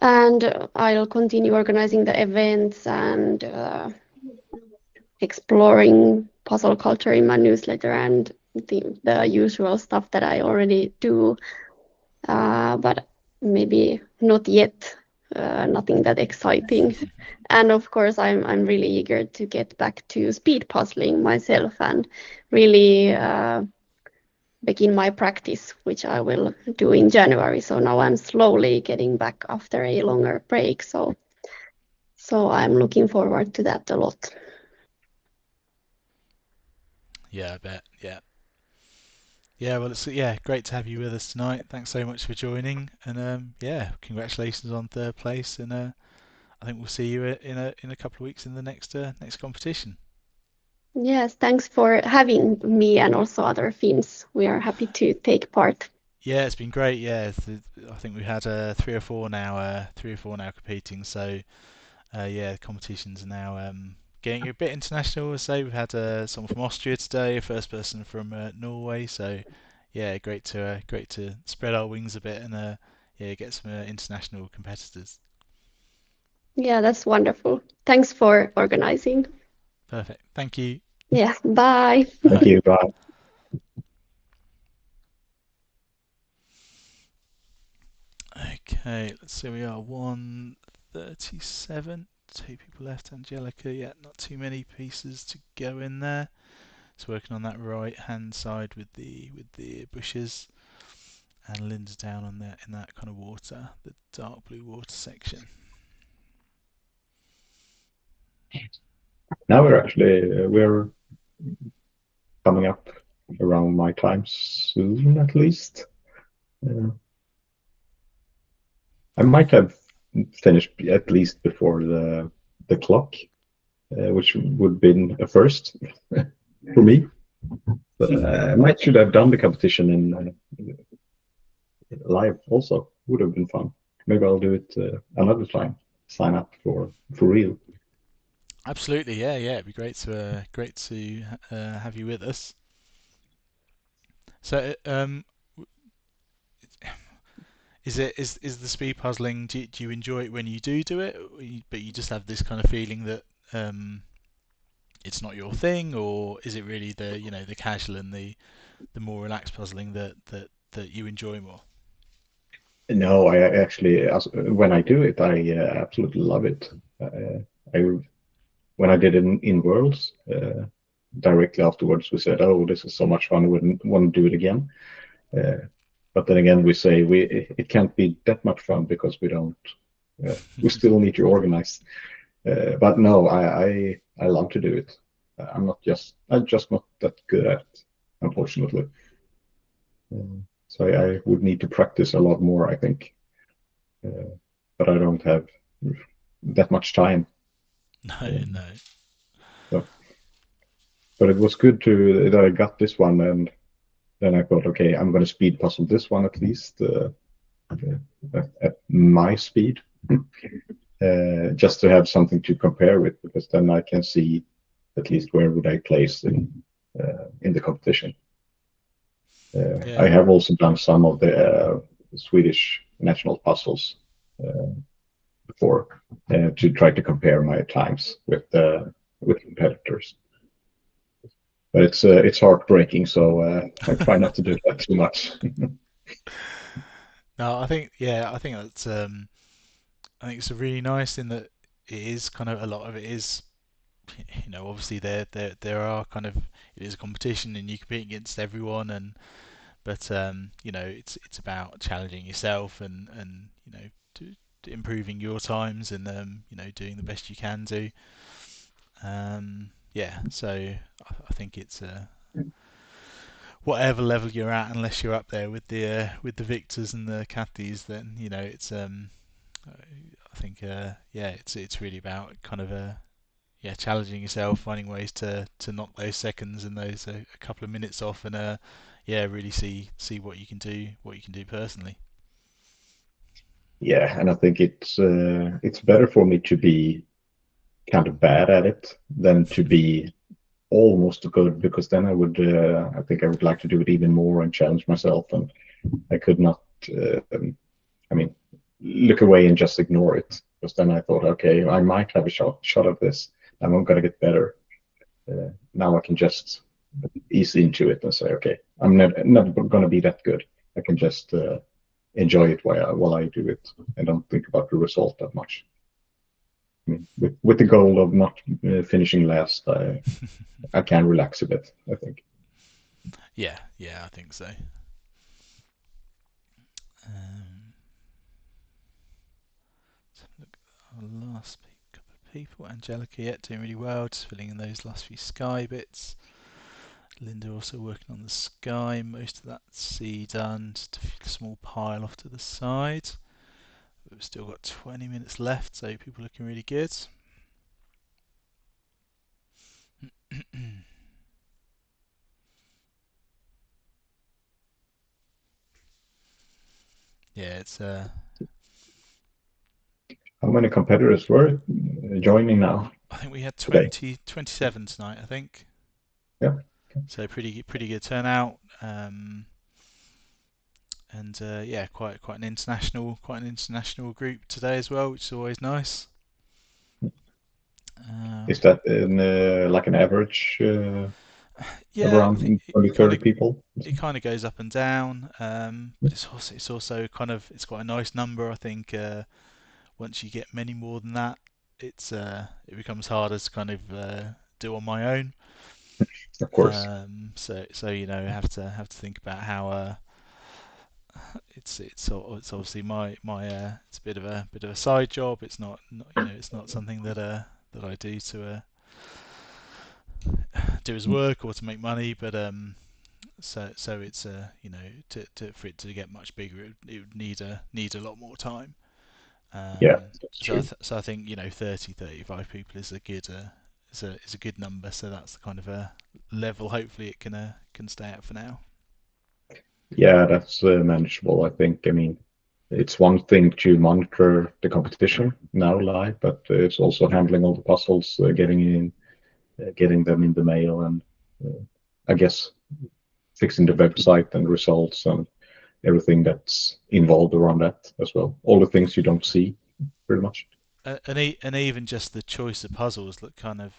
and I'll continue organizing the events and exploring puzzle culture in my newsletter and the usual stuff that I already do, but maybe not yet. Nothing that exciting. And of course, I'm really eager to get back to speed puzzling myself and really begin my practice, which I will do in January. So now I'm slowly getting back after a longer break. So I'm looking forward to that a lot. Yeah, I bet. Yeah. Well, it's great to have you with us tonight. Thanks so much for joining, and congratulations on third place. And I think we'll see you in a couple of weeks in the next competition. Yes, thanks for having me and also other Finns. We are happy to take part. Yeah, it's been great. Yeah, I think we've had three or four now competing. So the competitions are now getting a bit international. I say we've had someone from Austria today, a first person from Norway. So yeah, great to spread our wings a bit and get some international competitors. Yeah, that's wonderful. Thanks for organizing. Perfect. Thank you. Yeah, bye. Thank you. Bye. Okay, let's see. We are 137. Two people left. Angelica, yeah, not too many pieces to go in there. It's working on that right hand side with the bushes, and Linda's down on that in that kind of water, the dark blue water section. Now we're coming up around my time soon, at least. I might have finished at least before the clock, which would have been a first for me. But I might should have done the competition in live also. Would have been fun. Maybe I'll do it another time. Sign up for real. Absolutely, yeah. It'd be great to have you with us. So, is the speed puzzling? Do you enjoy it when you do it, but you just have this kind of feeling that it's not your thing, or is it really the casual and the more relaxed puzzling that you enjoy more? No, I actually, when I do it, I absolutely love it. I when I did it in Worlds, directly afterwards we said, "Oh, this is so much fun. We wouldn't want to do it again." But then again, we say it can't be that much fun because we don't. We still need to organize. But no, I love to do it. I'm just not that good at it, unfortunately. So I would need to practice a lot more, I think. But I don't have that much time. No. So, but it was good that I got this one, and then I thought, okay, I'm going to speed puzzle this one at least at my speed, just to have something to compare with, because then I can see at least where would I place in the competition. I have also done some of the Swedish national puzzles before to try to compare my times with competitors. But it's heartbreaking, so I try not to do that too much. No, I think that's I think it's a really nice in that it is kind of a lot of it is obviously there are kind of, it is a competition and you compete against everyone, but it's about challenging yourself and improving your times and doing the best you can do. Yeah, so I think it's whatever level you're at, unless you're up there with the victors and the caddies, then it's I think yeah, it's really about kind of challenging yourself, finding ways to knock those seconds and those a couple of minutes off, and really see what you can do personally. Yeah, and I think it's better for me to be kind of bad at it than to be almost good, because then I think I would like to do it even more and challenge myself, and I could not I mean look away and just ignore it, because then I thought, okay, I might have a shot of this. I'm going to get better. Now I can just ease into it and say, okay, I'm never going to be that good. I can just enjoy it while I do it and don't think about the result that much. I mean, with the goal of not finishing last, I can relax a bit, I think. Yeah, I think so. Look at our last couple of people. Angelica, doing really well, just filling in those last few sky bits. Linda also working on the sky, most of that sea done, just a small pile off to the side. We've still got 20 minutes left, so people looking really good. Yeah, it's How many competitors were joining now? I think we had Today? 27 tonight, I think. Yeah. So pretty good turnout. And quite an international group today as well, which is always nice. Is that like an average around 20, 30 people? It kind of goes up and down, but it's also kind of, it's quite a nice number. I think once you get many more than that, it becomes harder to kind of do on my own. Of course. So I have to think about how it's obviously my it's a bit of a side job. It's not it's not something that I do to do as work or to make money, but so it's for it to get much bigger, it would need a lot more time. Yeah, that's true. So I think 30-35 people is a good is a good number. So that's the kind of a level. Hopefully it can stay at for now. Yeah, that's manageable, I think. I mean, it's one thing to monitor the competition now live, but it's also handling all the puzzles, getting them in the mail, and I guess fixing the website and results and everything that's involved around that as well. All the things you don't see, pretty much. And even just the choice of puzzles, that kind of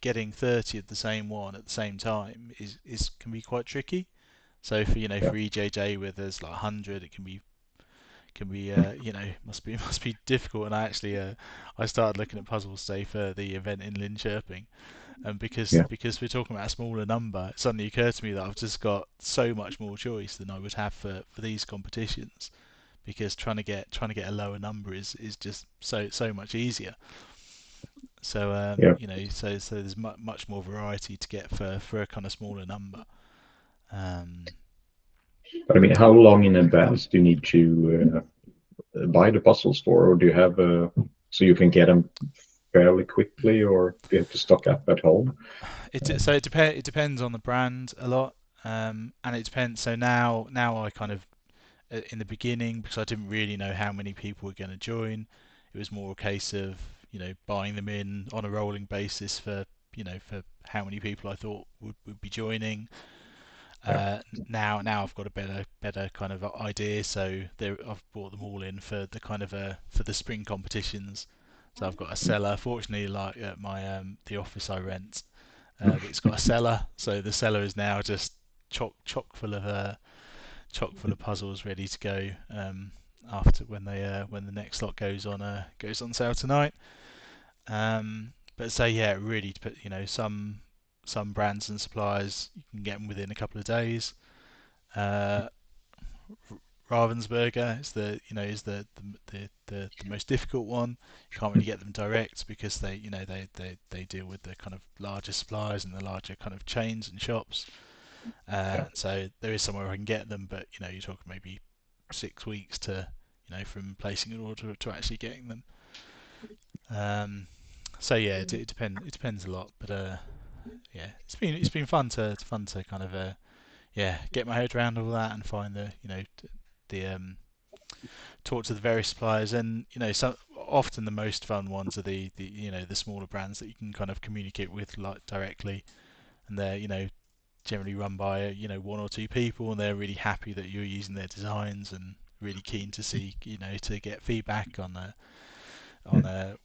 getting 30 of the same one at the same time is can be quite tricky. So for for EJJ, where there's like 100, it can be must be difficult. And I actually I started looking at puzzles today for the event in Linköping, and because we're talking about a smaller number, it suddenly occurred to me that I've just got so much more choice than I would have for these competitions, because trying to get a lower number is just so much easier. So so there's much more variety to get for a kind of smaller number. But I mean, how long in advance do you need to buy the puzzles for, or do you have so you can get them fairly quickly, or do you have to stock up at home? It depends on the brand a lot, and it depends. So now I kind of, in the beginning, because I didn't really know how many people were going to join, it was more a case of buying them in on a rolling basis for for how many people I thought would be joining. Now I've got a better kind of idea, so I've brought them all in for the kind of for the spring competitions. So I've got a cellar. Fortunately, like at my the office I rent, it's got a cellar. So the cellar is now just chock full of puzzles ready to go after when the next lot goes on sale tonight. but so yeah, it really some brands and suppliers you can get them within a couple of days. Ravensburger is the most difficult one. You can't really get them direct because they deal with the kind of larger suppliers and the larger kind of chains and shops. So there is somewhere I can get them, but you're talking maybe 6 weeks to from placing an order to actually getting them. So yeah, it depends a lot, but yeah, it's been fun to kind of get my head around all that and find the talk to the various suppliers, and so often the most fun ones are the smaller brands that you can kind of communicate with like directly, and they're generally run by one or two people, and they're really happy that you're using their designs and really keen to see to get feedback on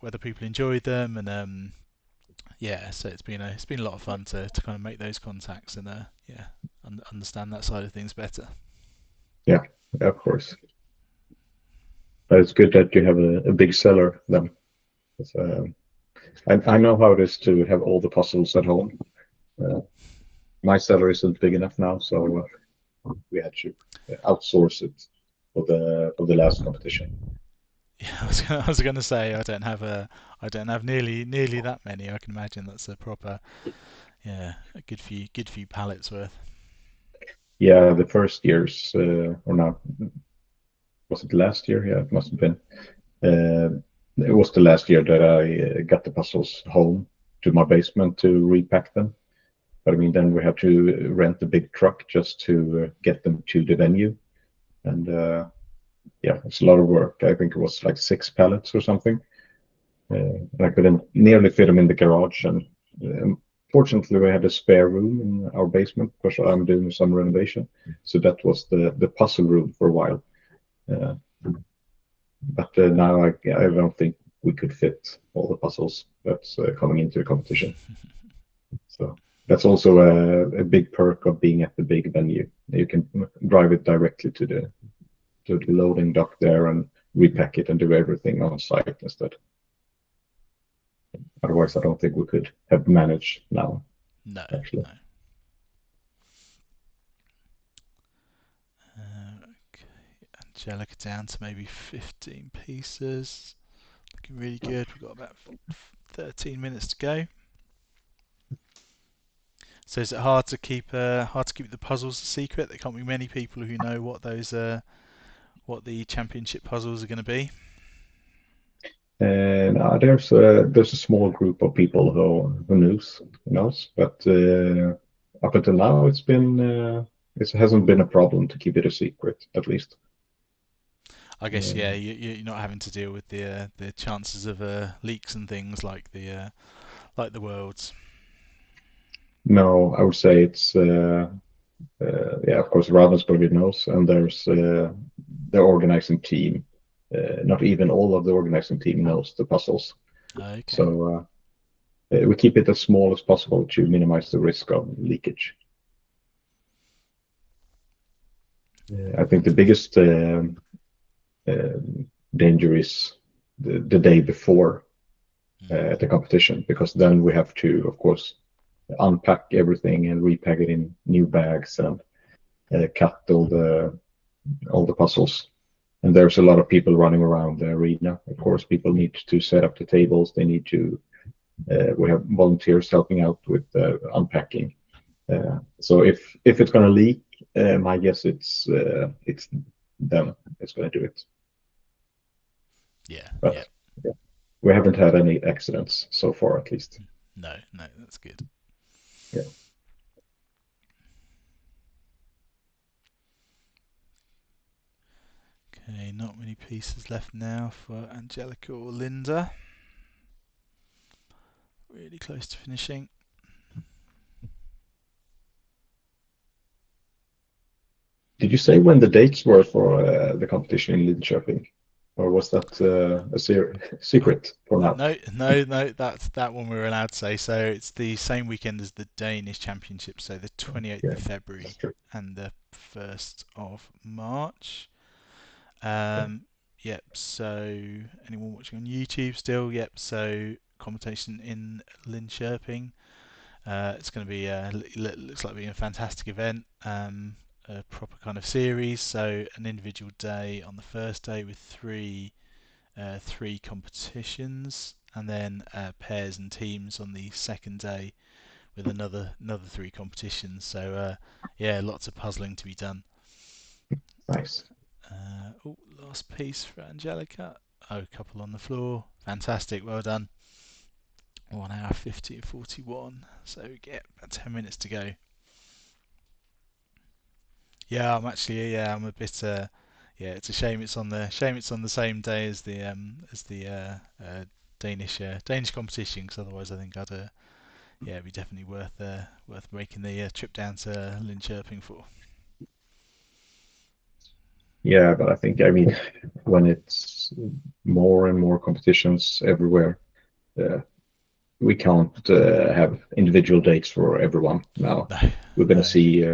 whether people enjoyed them, and so it's been a lot of fun to kind of make those contacts and understand that side of things better. Yeah, of course. But it's good that you have a big seller then. I know how it is to have all the puzzles at home. My seller isn't big enough now, so we had to outsource it for the last competition. Yeah, I was gonna say I don't have nearly that many. I can imagine that's a proper a good few pallets worth. Yeah, the first years or not, was it last year? Yeah, it must have been. It was the last year that I got the puzzles home to my basement to repack them. But I mean, then we had to rent a big truck just to get them to the venue, and it's a lot of work. I think it was like 6 pallets or something. And I couldn't nearly fit them in the garage, and fortunately we had a spare room in our basement because I'm doing some renovation, so that was the puzzle room for a while. But now I don't think we could fit all the puzzles that's coming into the competition. So that's also a big perk of being at the big venue. You can drive it directly to the loading dock there and repack it and do everything on site instead. Otherwise, I don't think we could have managed now. No, actually. no. Okay, Angelica down to maybe 15 pieces. Looking really good. We've got about 13 minutes to go. So is it hard to keep the puzzles a secret? There can't be many people who know what what the championship puzzles are going to be. And there's a small group of people who knows, but up until now it hasn't been a problem to keep it a secret, at least. I guess you're not having to deal with the chances of leaks and things like the Worlds. No, I would say it's of course Ravensburger knows, and there's the organizing team. Not even all of the organizing team knows the puzzles. Okay. So we keep it as small as possible to minimize the risk of leakage. I think the biggest danger is the day before the competition, because then we have to, of course, unpack everything and repack it in new bags and cut all the puzzles. And there's a lot of people running around the arena. Of course, people need to set up the tables. They need to. We have volunteers helping out with unpacking. So if it's going to leak, my guess it's them that's going to do it. Yeah. But we haven't had any accidents so far, at least. No, that's good. Yeah. Okay, not many pieces left now for Angelica or Linda. Really close to finishing. Did you say when the dates were for the competition in Linköping? Or was that a secret for now? No, that's that one we're allowed to say. So it's the same weekend as the Danish Championship, so the 28th of February and the 1st of March. So anyone watching on YouTube still, so competition in Linköping. It's going to be looks like being a fantastic event, a proper kind of series. So an individual day on the first day with three competitions, and then pairs and teams on the second day with another 3 competitions. So yeah, lots of puzzling to be done. Nice. Oh, last piece for Angelica. Oh, a couple on the floor. Fantastic, well done. 1 hour 50:41. So we get about 10 minutes to go. Yeah, I'm actually I'm a bit yeah, it's a shame it's on the same day as the Danish competition, because otherwise I think I'd yeah, it'd be definitely worth making the trip down to Linköping for. Yeah, but I think, I mean, when it's more and more competitions everywhere, we can't have individual dates for everyone now. No, We're going no. to see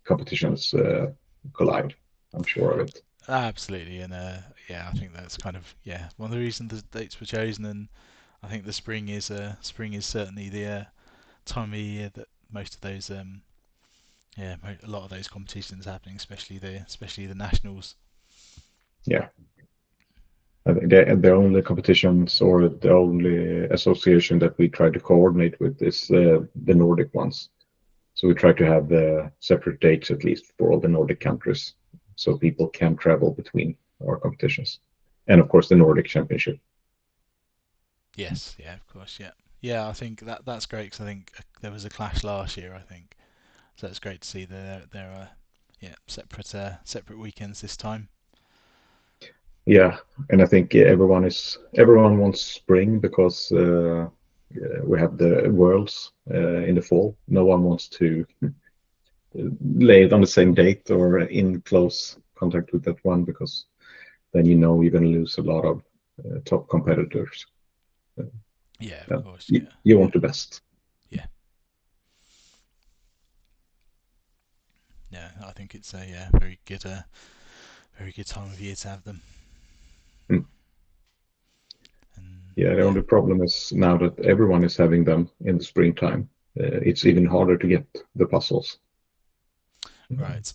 competitions collide. I'm sure of it. Absolutely, and yeah, I think that's kind of one of the reasons the dates were chosen, and I think the spring is certainly the time of year that most of those a lot of those competitions are happening, especially the nationals. Yeah. I think the only competitions or the only association that we try to coordinate with is the Nordic ones. So we try to have separate dates at least for all the Nordic countries, so people can travel between our competitions, and of course the Nordic Championship. Yes, yeah, of course, yeah. I think that's great, because I think there was a clash last year, I think, so it's great to see there are separate weekends this time. Yeah, and I think everyone wants spring because we have the Worlds in the fall. No one wants to lay it on the same date or in close contact with that one, because then you're going to lose a lot of top competitors. Yeah, of course. Yeah, you want the best. Yeah, I think it's a very good time of year to have them. Mm. Yeah, the only problem is now that everyone is having them in the springtime. It's even harder to get the puzzles. Right.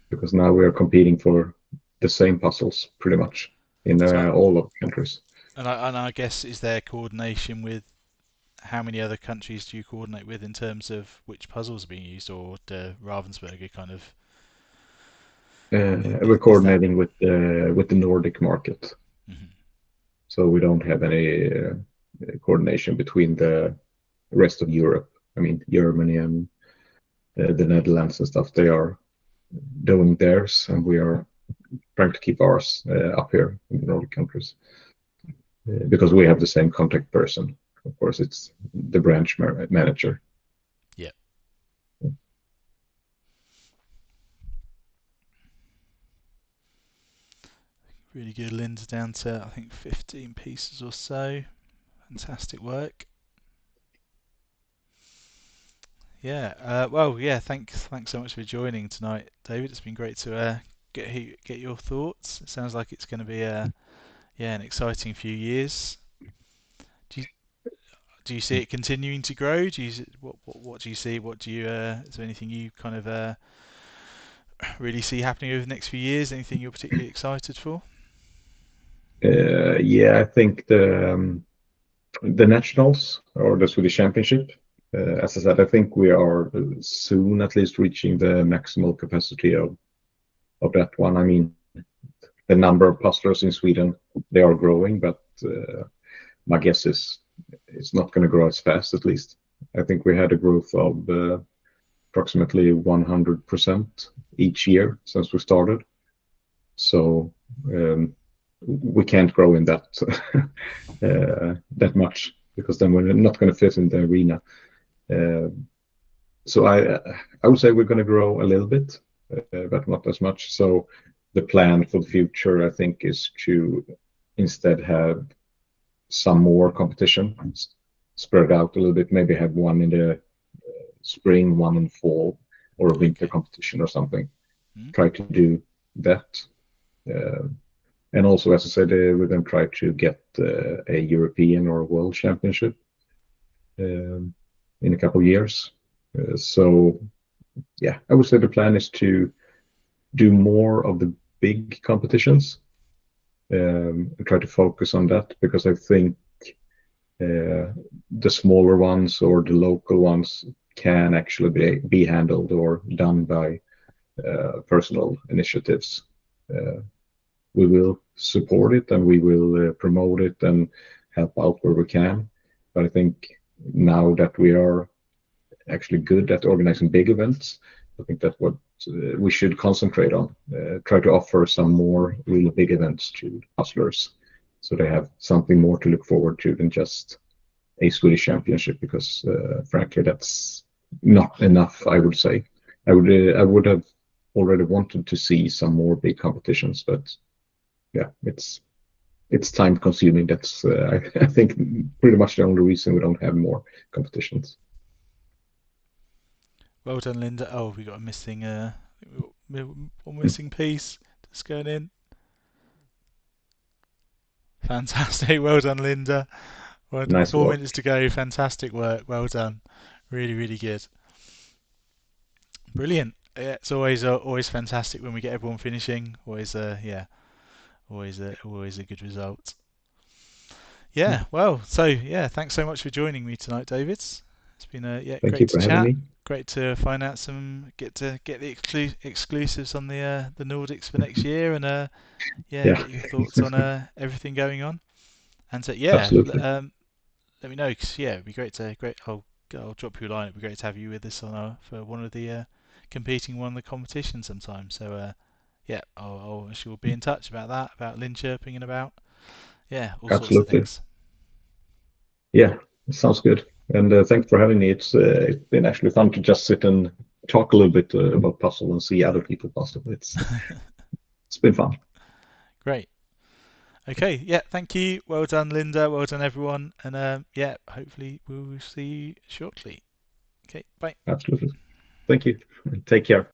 Because now we are competing for the same puzzles pretty much in all of the countries. And I guess, is there coordination with how many other countries do you coordinate with in terms of which puzzles are being used, or the Ravensburger kind of? We're coordinating with the Nordic market. Mm-hmm. So we don't have any coordination between the rest of Europe. I mean, Germany and the Netherlands and stuff, they are doing theirs, and we are trying to keep ours up here in the Nordic countries. Because we have the same contact person. Of course, it's the branch manager. Yeah. Really good. Lynn's down to, I think, 15 pieces or so. Fantastic work. Yeah. Well, yeah. Thanks so much for joining tonight, David. It's been great to get your thoughts. It sounds like it's going to be an exciting few years. Do you see it continuing to grow? What do you see? Is there anything you kind of really see happening over the next few years? Anything you're particularly excited for? Yeah, I think the nationals or the Swedish Championship. As I said, I think we are soon at least reaching the maximal capacity of that one. I mean, the number of puzzlers in Sweden, they are growing, but my guess is it's not going to grow as fast, at least. I think we had a growth of approximately 100% each year since we started. So we can't grow in that that much, because then we're not going to fit in the arena. So I would say we're going to grow a little bit, but not as much. So the plan for the future, I think, is to instead have some more competition spread out a little bit. Maybe have one in the spring, one in fall, or a winter competition or something. Try to do that. And also, as I said, we're going to try to get a European or World Championship in a couple of years. So, yeah, I would say the plan is to do more of the big competitions and try to focus on that, because I think the smaller ones or the local ones can actually be handled or done by personal initiatives. We will support it and we will promote it and help out where we can. But I think now that we are actually good at organizing big events, I think that's what we should concentrate on. Try to offer some more really big events to puzzlers, so they have something more to look forward to than just a Swedish championship, because frankly, that's not enough, I would say. I would have already wanted to see some more big competitions, but yeah, it's time consuming. That's I think pretty much the only reason we don't have more competitions. Well done, Linda. Oh, we got a missing one missing piece just going in. Fantastic. Well done, Linda. Well done. Nice 4 work. minutes to go. Fantastic work. Well done. Really, really good. Brilliant. Yeah, it's always fantastic when we get everyone finishing. Always always a good result. Yeah. Well, so yeah, thanks so much for joining me tonight, David. It's been Thank great you to for chat. having me. Great to find out get the exclusives on the Nordics for next year, and Yeah. get your thoughts on everything going on. And so Absolutely. let me know, 'cause it'd be great. I'll drop you a line. It'd be great to have you with us on for one of the competing one of the competitions sometime. So I'll she will be in touch about that, about Linköping, and about all sorts of Absolutely. things. Yeah, it sounds good. And thanks for having me. It's been actually fun to just sit and talk a little bit about puzzle and see other people puzzle. It's been fun. Great. Okay, yeah, thank you. Well done, Linda. Well done, everyone. And hopefully we'll see you shortly. Okay, bye. Absolutely. Thank you. Take care.